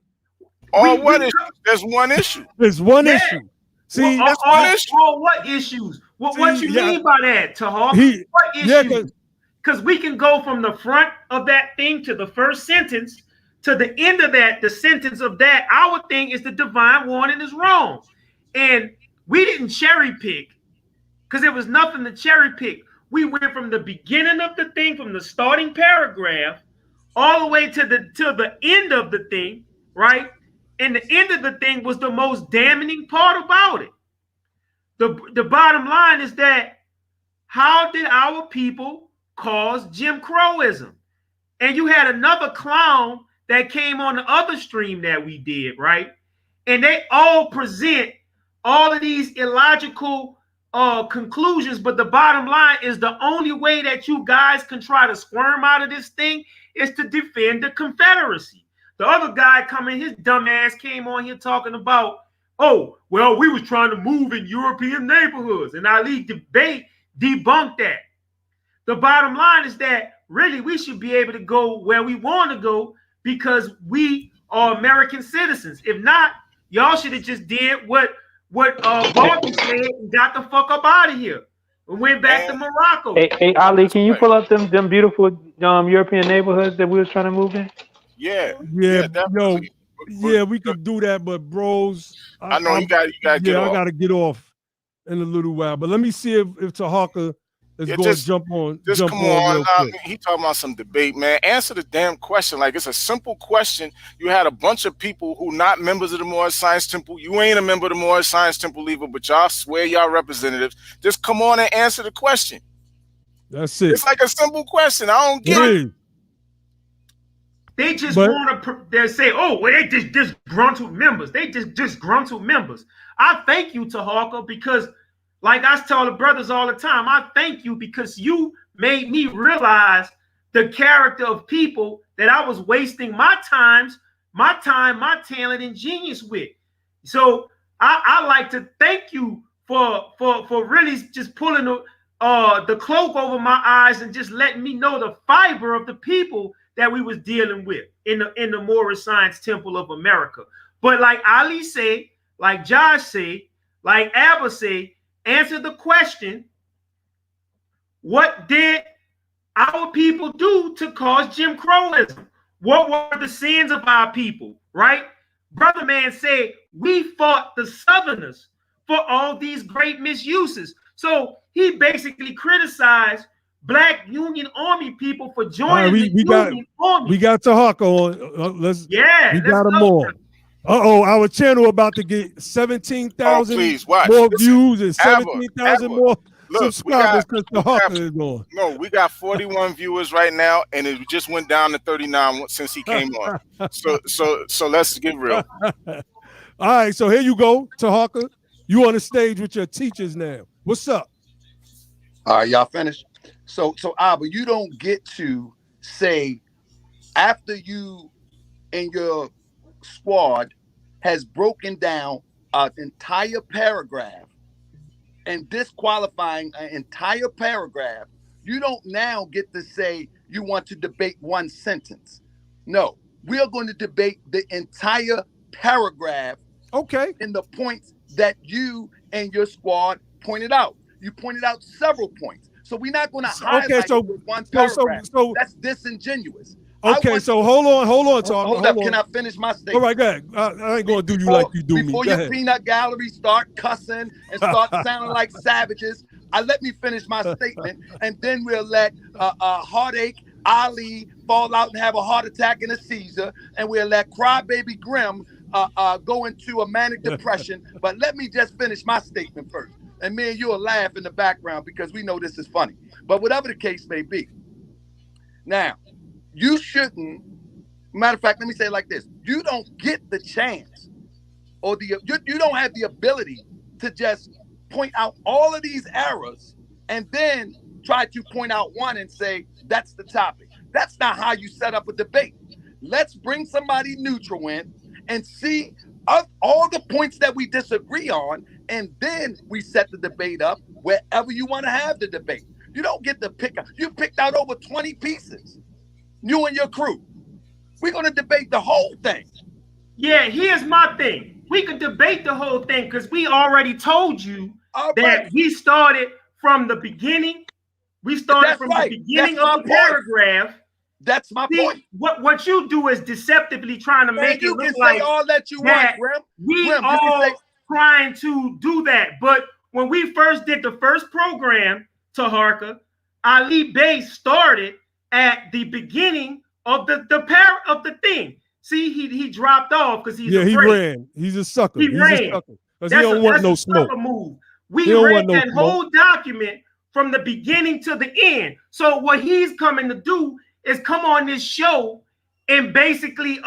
Speaker 3: What issue? There's one issue.
Speaker 1: There's one issue. See,
Speaker 2: what issues? What you mean by that, Taharka? What issues? Because we can go from the front of that thing to the first sentence to the end of that, the sentence of that. Our thing is the divine warning is wrong. And we didn't cherry pick because there was nothing to cherry pick. We went from the beginning of the thing, from the starting paragraph, all the way to the end of the thing, right? And the end of the thing was the most damning part about it. The bottom line is that how did our people cause Jim Crowism? And you had another clown that came on the other stream that we did, right? And they all present all of these illogical conclusions, but the bottom line is the only way that you guys can try to squirm out of this thing is to defend the Confederacy. The other guy his dumb ass came on here talking about, oh, well, we was trying to move in European neighborhoods, and Ali debunked that. The bottom line is that really we should be able to go where we want to go because we are American citizens. If not, y'all should have just did what Barbie said and got the fuck up out of here and went back to Morocco.
Speaker 4: Hey, Ali, can you pull up them beautiful European neighborhoods that we was trying to move in?
Speaker 3: Yeah,
Speaker 1: definitely. Yeah, we could do that, but bros,
Speaker 3: I know you got to get off.
Speaker 1: I got to get off in a little while. But let me see if Taharka is going to jump on.
Speaker 3: Just come on. He talking about some debate, man. Answer the damn question. Like, it's a simple question. You had a bunch of people who not members of the Moorish Science Temple. You ain't a member of the Moorish Science Temple either, but y'all swear y'all representatives. Just come on and answer the question.
Speaker 1: That's it.
Speaker 3: It's like a simple question. I don't get it.
Speaker 2: They just want to. They say, "Oh, well, they just disgruntled members. They just disgruntled members." I thank you, Taharka, because, like I tell the brothers all the time, I thank you because you made me realize the character of people that I was wasting my time, my talent, and genius with. So I like to thank you for really just pulling the cloak over my eyes and just letting me know the fiber of the people that we was dealing with in the Moorish Science Temple of America. But like Ali say, like Josh say, like Abba say, answer the question, what did our people do to cause Jim Crowism? What were the sins of our people, right? Brother Man said, we fought the Southerners for all these great misuses. So he basically criticized Black Union Army people for joining the Union Army.
Speaker 1: We got Taharka on. We got them on. Our channel about to get 17,000 more views and 17,000 more subscribers because Taharka is on.
Speaker 3: No, we got 41 viewers right now, and it just went down to 39 since he came on. So let's get real.
Speaker 1: All right, so here you go, Taharka. You on the stage with your teachers now. What's up?
Speaker 5: All right, y'all finished? So Abba, you don't get to say after you and your squad has broken down an entire paragraph and disqualifying an entire paragraph, you don't now get to say you want to debate one sentence. No, we are going to debate the entire paragraph.
Speaker 1: Okay.
Speaker 5: In the points that you and your squad pointed out. You pointed out several points. So we're not going to highlight one paragraph.
Speaker 1: So
Speaker 5: that's disingenuous.
Speaker 1: Okay, so hold on, Taharka.
Speaker 5: Hold up. Can I finish my statement?
Speaker 1: All right, go ahead. I ain't going to do you like you do me.
Speaker 5: Before your peanut gallery start cussing and start sounding like savages, let me finish my statement, and then we'll let Heartache Ali fall out and have a heart attack and a seizure, and we'll let Crybaby Grim go into a manic depression. But let me just finish my statement first. And me and you will laugh in the background because we know this is funny. But whatever the case may be. Now, you shouldn't, matter of fact, let me say it like this. You don't get the chance or you don't have the ability to just point out all of these errors and then try to point out one and say, that's the topic. That's not how you set up a debate. Let's bring somebody neutral in and see all the points that we disagree on, and then we set the debate up wherever you want to have the debate. You don't get to pick up. You picked out over 20 pieces, you and your crew. We're going to debate the whole thing.
Speaker 2: Yeah, here's my thing. We could debate the whole thing because we already told you that we started from the beginning. We started from the beginning of the paragraph.
Speaker 5: That's my point.
Speaker 2: What you do is deceptively trying to make it look like
Speaker 5: all that you want, Grim.
Speaker 2: We all trying to do that. But when we first did the first program, Taharka, Ali Bey started at the beginning of the thing. See, he dropped off because he's
Speaker 1: he ran. He's a sucker. He's
Speaker 2: ran.
Speaker 1: A sucker. Because he don't want no smoke.
Speaker 2: Move. We read that whole document from the beginning to the end. So what he's coming to do is come on this show and basically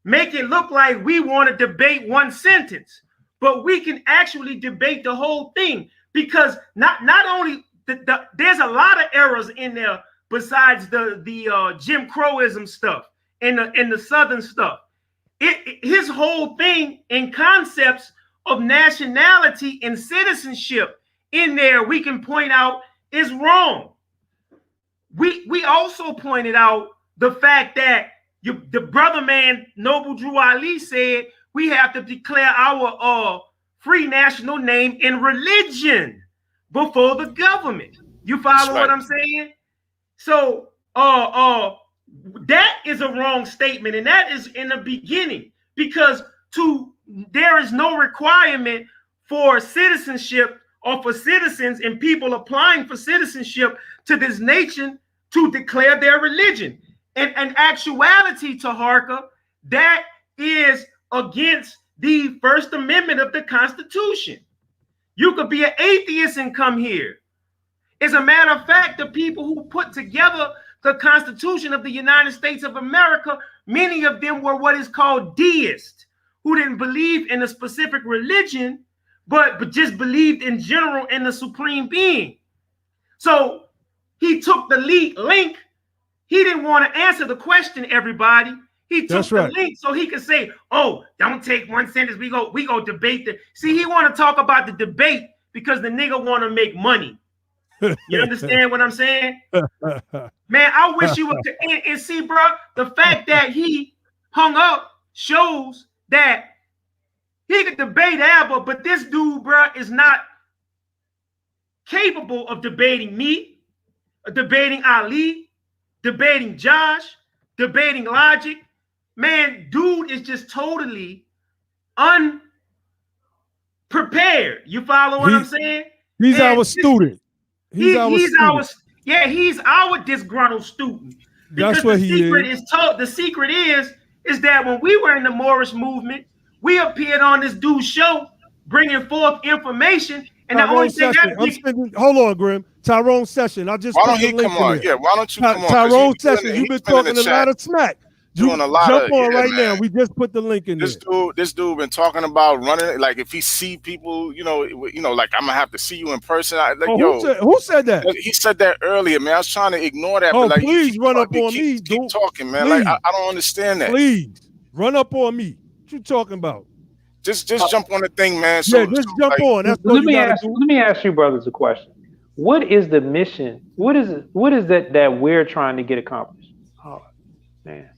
Speaker 2: make it look like we want to debate one sentence, but we can actually debate the whole thing because not only there's a lot of errors in there besides the Jim Crowism stuff and the Southern stuff. His whole thing and concepts of nationality and citizenship in there we can point out is wrong. We also pointed out the fact that the brother man Noble Drew Ali said we have to declare our free national name and religion before the government. You follow what I'm saying? So that is a wrong statement, and that is in the beginning because there is no requirement for citizenship or for citizens and people applying for citizenship to this nation to declare their religion. And in actuality, Taharka, that is against the First Amendment of the Constitution. You could be an atheist and come here. As a matter of fact, the people who put together the Constitution of the United States of America, many of them were what is called deists, who didn't believe in a specific religion, but just believed in general in the supreme being. So he took the link. He didn't want to answer the question, everybody. He took the link so he could say, oh, don't take one sentence. We go debate the. See, he want to talk about the debate because the nigga want to make money. You understand what I'm saying? Man, I wish you would. And see, bro, the fact that he hung up shows that he could debate Abba, but this dude, bro, is not capable of debating me, debating Ali, debating Josh, debating Logic. Man, dude is just totally unprepared. You follow what I'm saying?
Speaker 1: He's our student. He's our disgruntled student. Because that's what he
Speaker 2: is. The secret is that when we were in the Moorish movement, we appeared on this dude's show, bringing forth information, and the only thing
Speaker 1: hold on, Grim. Tyrone Session. I just
Speaker 3: why don't he come on? Yeah, why don't you come on?
Speaker 1: Tyrone Session. You've been talking a lot of smack.
Speaker 3: doing a lot
Speaker 1: jump
Speaker 3: of
Speaker 1: on right
Speaker 3: man.
Speaker 1: now. We just put the link in
Speaker 3: This
Speaker 1: there.
Speaker 3: dude been talking about running. Like if he see people, like I'm gonna have to see you in person.
Speaker 1: Who said that?
Speaker 3: He said that earlier, man. I was trying to ignore that,
Speaker 1: Oh,
Speaker 3: but like
Speaker 1: please run up on me.
Speaker 3: keep talking, man.
Speaker 1: Please.
Speaker 3: Like I don't understand that.
Speaker 1: Please run up on me. What you talking about?
Speaker 3: Just jump on the thing, man.
Speaker 1: Yeah, just jump on. That's what you gotta do.
Speaker 4: Let me ask you brothers a question. What is the mission? What is it that we're trying to get accomplished? Oh man,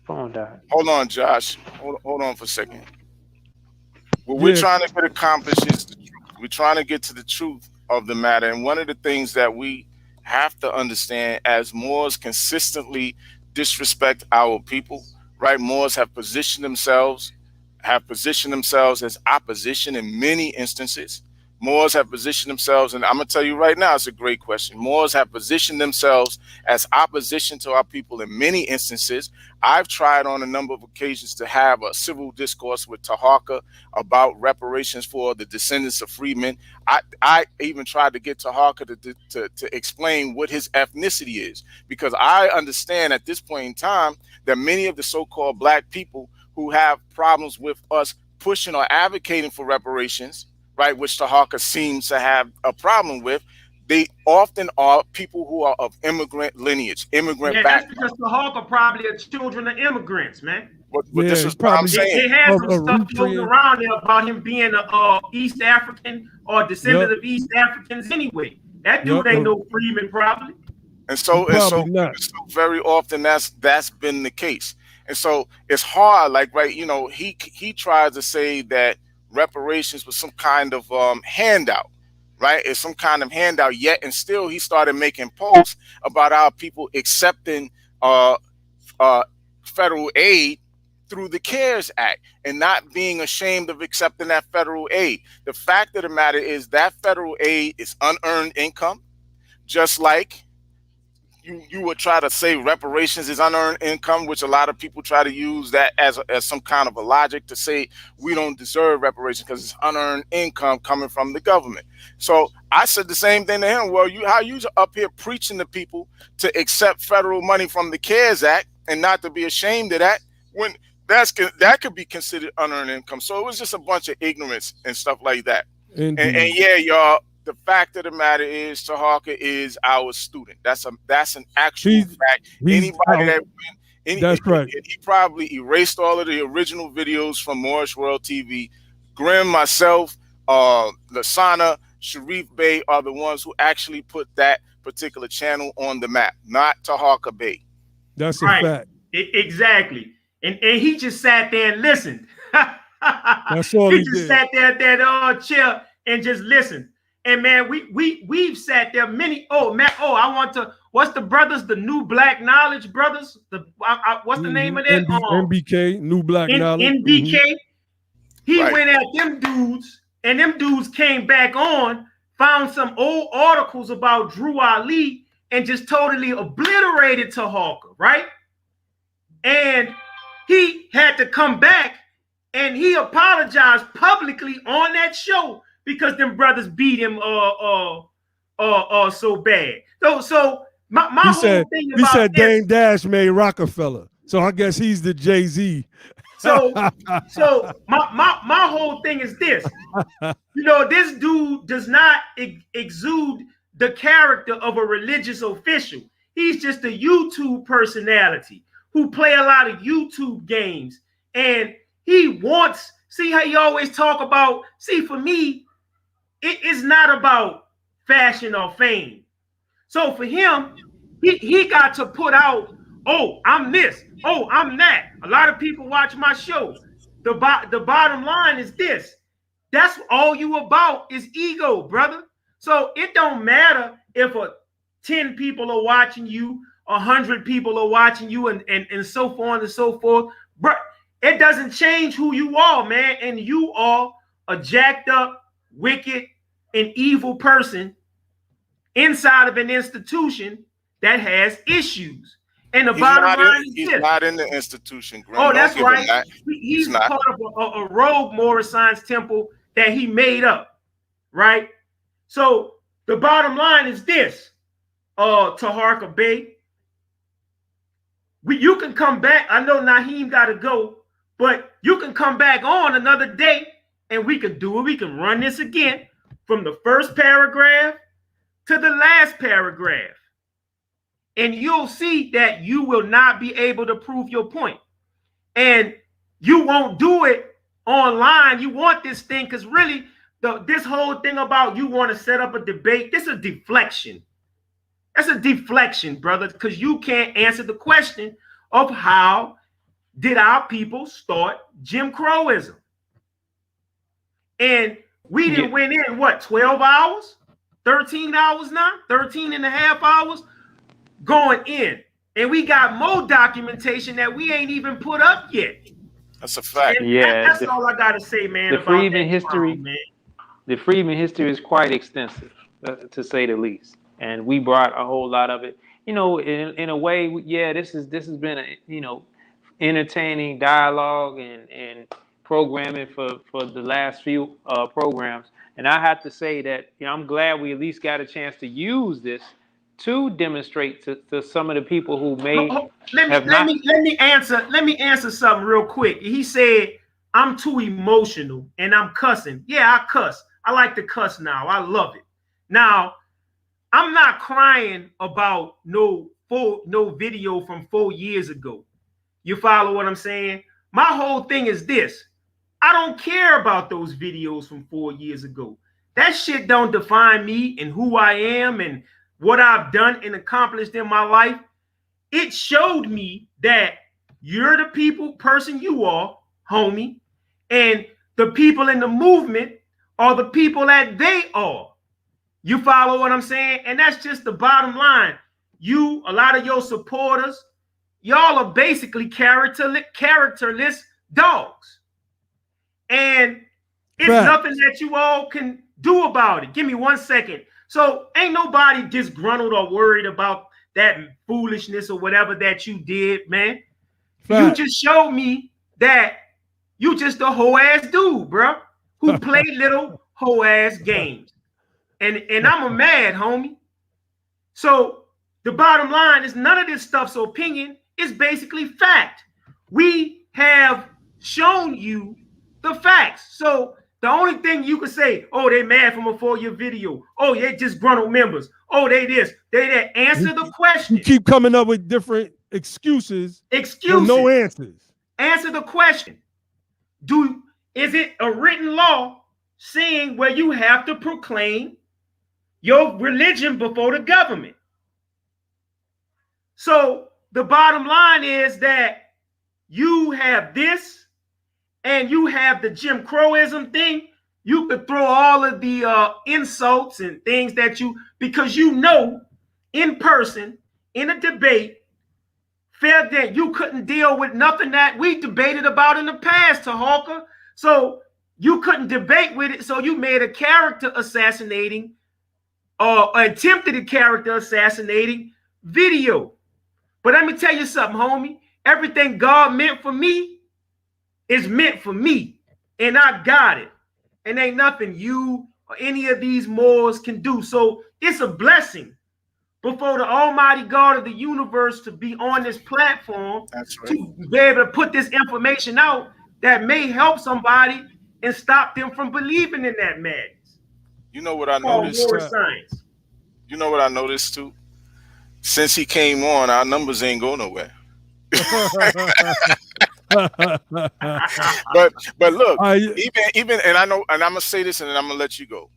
Speaker 4: phone died.
Speaker 3: Hold on, Josh. Hold on for a second. What we're trying to get accomplished is the truth. We're trying to get to the truth of the matter. And one of the things that we have to understand, as Moors consistently disrespect our people, right? Moors have positioned themselves as opposition in many instances. Moors have positioned themselves, and I'm going to tell you right now, it's a great question. Moors have positioned themselves as opposition to our people in many instances. I've tried on a number of occasions to have a civil discourse with Taharka about reparations for the descendants of freedmen. I even tried to get Taharka to explain what his ethnicity is, because I understand at this point in time that many of the so-called black people who have problems with us pushing or advocating for reparations, right, which Taharka seems to have a problem with, they often are people who are of immigrant lineage, immigrant background.
Speaker 2: That's because Taharka probably are children of immigrants, man.
Speaker 3: This is what I'm saying.
Speaker 2: They had some stuff floating around there about him being a East African or descendant of East Africans anyway. That dude ain't no freedman probably.
Speaker 3: And so very often that's been the case. And so it's hard, like, right, he tries to say that reparations was some kind of handout, right? It's some kind of handout, yet and still he started making posts about our people accepting federal aid through the CARES Act and not being ashamed of accepting that federal aid. The fact of the matter is that federal aid is unearned income, just like you would try to say reparations is unearned income, which a lot of people try to use that as some kind of a logic to say we don't deserve reparations because it's unearned income coming from the government. So I said the same thing to him. Well, how you up here preaching to people to accept federal money from the CARES Act and not to be ashamed of that when that could be considered unearned income. So it was just a bunch of ignorance and stuff like that. And yeah, y'all. The fact of the matter is, Taharka is our student. That's an actual fact. That's right. He probably erased all of the original videos from Moorish World TV. Grim, myself, Lasana, Sharif Bey are the ones who actually put that particular channel on the map, not Taharka Bey.
Speaker 1: That's a fact.
Speaker 2: Exactly. And he just sat there and listened.
Speaker 1: That's all he did.
Speaker 2: Just sat there at that chair and just listened. And man, we've sat there many. What's the brothers? The New Black Knowledge brothers. What's the name of that?
Speaker 1: NBK, New Black Knowledge.
Speaker 2: NBK. He went at them dudes, and them dudes came back on, found some old articles about Drew Ali, and just totally obliterated Taharka, right? And he had to come back, and he apologized publicly on that show, because them brothers beat him so bad. So my whole thing about
Speaker 1: he said Dame Dash made Rockefeller. So I guess he's the Jay-Z.
Speaker 2: So my whole thing is this. This dude does not exude the character of a religious official. He's just a YouTube personality who play a lot of YouTube games. And he wants, see how you always talk about, for me, it's not about fashion or fame. So for him, he got to put out, oh, I'm this, oh, I'm that. A lot of people watch my show. The bottom line is this. That's all you about is ego, brother. So it don't matter if 10 people are watching you, 100 people are watching you, and so on and so forth. But it doesn't change who you are, man. And you are a jacked up, wicked, an evil person inside of an institution that has issues. And the bottom line is
Speaker 3: he's not in the institution. Grim.
Speaker 2: Oh, that's right. He's part of a rogue Moorish Science temple that he made up, right? So the bottom line is this, Taharka Bey. You can come back. I know Naheem got to go, but you can come back on another day and we can do it. We can run this again from the first paragraph to the last paragraph. And you'll see that you will not be able to prove your point. And you won't do it online. You want this thing because really this whole thing about you want to set up a debate, this is a deflection. That's a deflection, brother, because you can't answer the question of how did our people start Jim Crowism. And we didn't went in, what, 12 hours? 13 hours now? 13 and a half hours going in. And we got more documentation that we ain't even put up yet.
Speaker 3: That's a fact.
Speaker 2: And that's all I got to say, man.
Speaker 4: The Freeman history, the Freeman history is quite extensive, to say the least. And we brought a whole lot of it. You know, in a way, yeah, this has been a, you know, entertaining dialogue and programming for the last few programs. And I have to say that, you know, I'm glad we at least got a chance to use this to demonstrate to some of the people who may let me answer something real quick. He said I'm too emotional and I'm cussing. Yeah, I cuss. I like to cuss now. I love it. Now, I'm not crying about no video from 4 years ago. You follow what I'm saying? My whole thing is this. I don't care about those videos from 4 years ago. That shit don't define me and who I am and what I've done and accomplished in my life. It showed me that you're the person you are, homie, and the people in the movement are the people that they are. You follow what I'm saying? And that's just the bottom line. A lot of your supporters, y'all are basically characterless dogs. And it's nothing that you all can do about it. Give me 1 second. So ain't nobody disgruntled or worried about that foolishness or whatever that you did, man. You just showed me that you just a hoe ass dude, bro, who played little hoe ass games. And I'm a mad homie. So the bottom line is none of this stuff's opinion. It's basically fact. We have shown you the facts. So the only thing you can say, oh, they mad from a 4-year video. Oh, they just disgruntled members. Oh, they this, they that. Answer the question.
Speaker 1: You keep coming up with different excuses. With no answers.
Speaker 2: Answer the question. Is it a written law saying where you have to proclaim your religion before the government? So the bottom line is that you have this and you have the Jim Crowism thing. You could throw all of the insults and things that because you know in person, in a debate, fair that you couldn't deal with nothing that we debated about in the past, Taharka. So you couldn't debate with it. So you made a character assassinating attempted a character assassinating video. But let me tell you something, homie. Everything God meant for me is meant for me. And I got it. And ain't nothing you or any of these Moors can do. So it's a blessing before the Almighty God of the universe to be on this platform. That's right. To be able to put this information out that may help somebody and stop them from believing in that madness.
Speaker 3: You know what I noticed? You know what I noticed too? Since he came on, our numbers ain't go nowhere. but look, even and I know, and I'm gonna say this, and then I'm gonna let you go.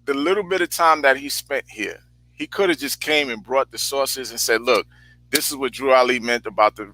Speaker 3: The little bit of time that he spent here, he could have just came and brought the sources and said, "Look, this is what Drew Ali meant about the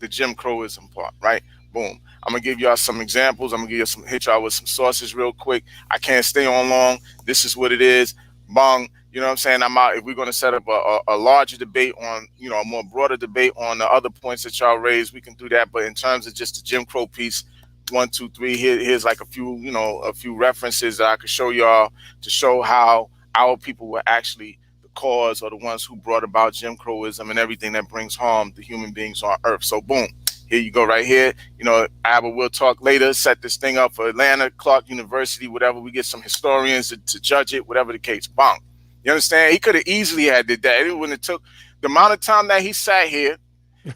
Speaker 3: Jim Crowism part, right? Boom. I'm gonna give y'all some examples. I'm gonna hit y'all with some sources real quick. I can't stay on long. This is what it is. Bong. You know what I'm saying? I'm out. If we're gonna set up a larger debate on, you know, a more broader debate on the other points that y'all raised, we can do that. But in terms of just the Jim Crow piece, 1, 2, 3, here's like a few references that I could show y'all to show how our people were actually the cause or the ones who brought about Jim Crowism and everything that brings harm to human beings on Earth. So boom. Here you go right here. You know, Abba, we'll talk later, set this thing up for Atlanta, Clark University, whatever. We get some historians to judge it, whatever the case. Bong. You understand? He could have easily had did that. It wouldn't have took The amount of time that he sat here,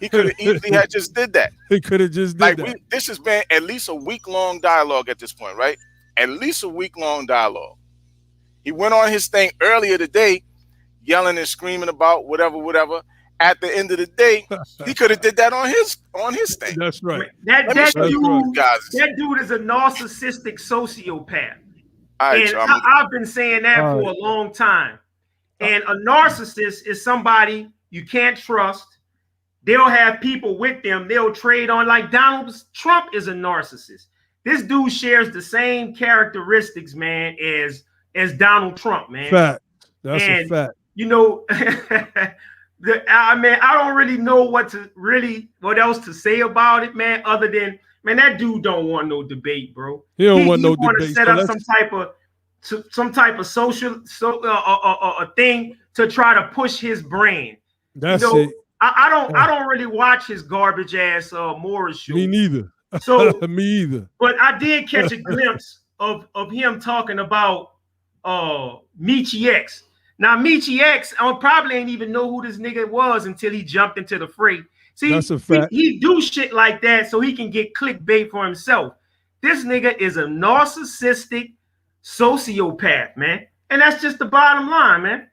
Speaker 3: he could have easily had just did that.
Speaker 1: He could have just did that.
Speaker 3: This has been at least a week-long dialogue at this point, right? At least a week-long dialogue. He went on his thing earlier today, yelling and screaming about whatever. At the end of the day, he could have did that on his thing.
Speaker 1: That's right.
Speaker 2: That dude is a narcissistic sociopath.
Speaker 3: Right,
Speaker 2: and I've been saying that for a long time. And a narcissist is somebody you can't trust. They'll have people with them. They'll trade on, like Donald Trump is a narcissist. This dude shares the same characteristics, man, as Donald Trump, man.
Speaker 1: Fact. That's a fact.
Speaker 2: You know, I don't really know what else to say about it, man, other than, man, that dude don't want no debate, bro.
Speaker 1: He don't want no debate.
Speaker 2: To set up some type of social thing to try to push his brand.
Speaker 1: That's it.
Speaker 2: I don't really watch his garbage ass Moorish show.
Speaker 1: Me neither.
Speaker 2: So
Speaker 1: me either.
Speaker 2: But I did catch a glimpse of him talking about Michi X. Now Michi X, I probably ain't even know who this nigga was until he jumped into the fray. See,
Speaker 1: that's a fact.
Speaker 2: He do shit like that so he can get clickbait for himself. This nigga is a narcissistic sociopath, man. And that's just the bottom line, man.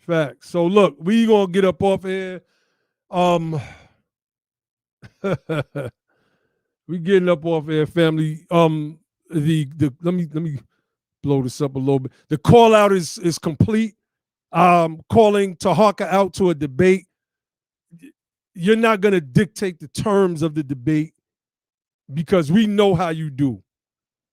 Speaker 1: Fact. So look, we gonna get up off here. We getting up off here, family. Let me blow this up a little bit. The call out is complete. Calling Taharka out to a debate. You're not gonna dictate the terms of the debate because we know how you do.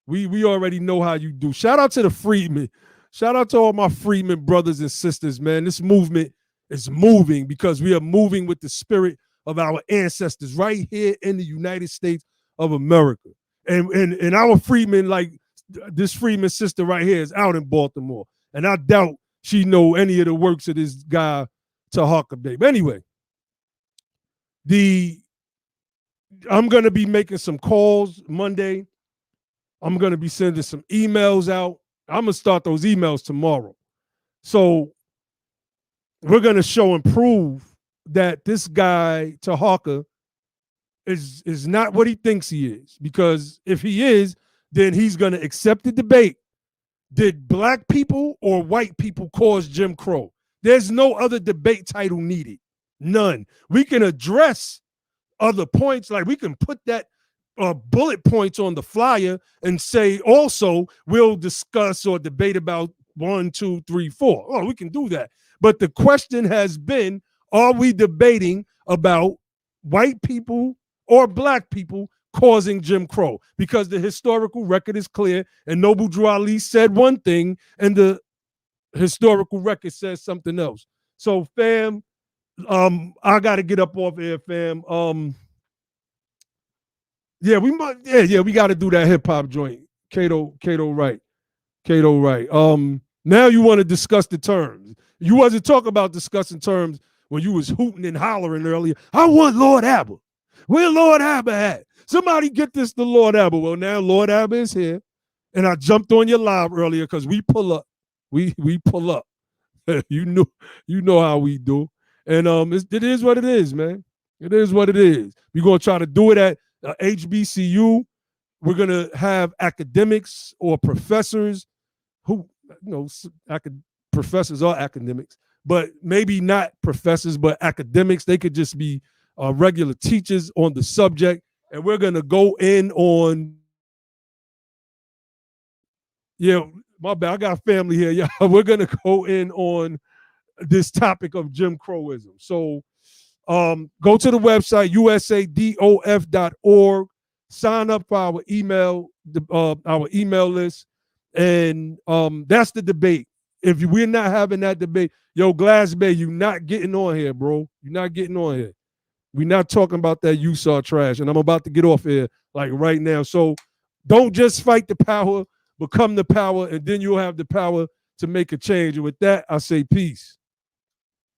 Speaker 1: We already know how you do. Shout out to the freedmen. Shout out to all my freedmen brothers and sisters, man. This movement is moving because we are moving with the spirit of our ancestors right here in the United States of America. And our freedmen, like this freedman sister right here, is out in Baltimore. And I doubt she know any of the works of this guy, Taharka Bey. But anyway, I'm going to be making some calls Monday. I'm going to be sending some emails out. I'm going to start those emails tomorrow. So we're going to show and prove that this guy, Taharka, is not what he thinks he is. Because if he is, then he's going to accept the debate. Did black people or white people cause Jim Crow? There's no other debate title needed. None. We can address other points. Like we can put that bullet points on the flyer and say also we'll discuss or debate about 1, 2, 3, 4. Oh, we can do that. But the question has been, are we debating about white people or black people causing Jim Crow? Because the historical record is clear, and Noble Drew Ali said one thing and the historical record says something else. So fam, I gotta get up off here, fam. We gotta do that hip-hop joint. Kato right. Now you want to discuss the terms. You wasn't talking about discussing terms when you was hooting and hollering earlier. I want Lord Abba. Where Lord Abba at? Somebody get this to Lord Abba. Well, now Lord Abba is here. And I jumped on your live earlier because we pull up. We pull up. You know how we do. And it is what it is, man. It is what it is. We're gonna try to do it at HBCU. We're gonna have academics or professors who, professors are academics, but maybe not professors, but academics. They could just be regular teachers on the subject, and we're gonna go in on. Yeah, my bad. I got family here. Yeah, we're gonna go in on this topic of Jim Crowism. So go to the website, usadof.org, sign up for our email list, and that's the debate. If we're not having that debate, yo, Glass Bay, you're not getting on here, bro. You're not getting on here. We're not talking about that USAR trash, and I'm about to get off here like right now. So don't just fight the power, become the power, and then you'll have the power to make a change. And with that, I say peace.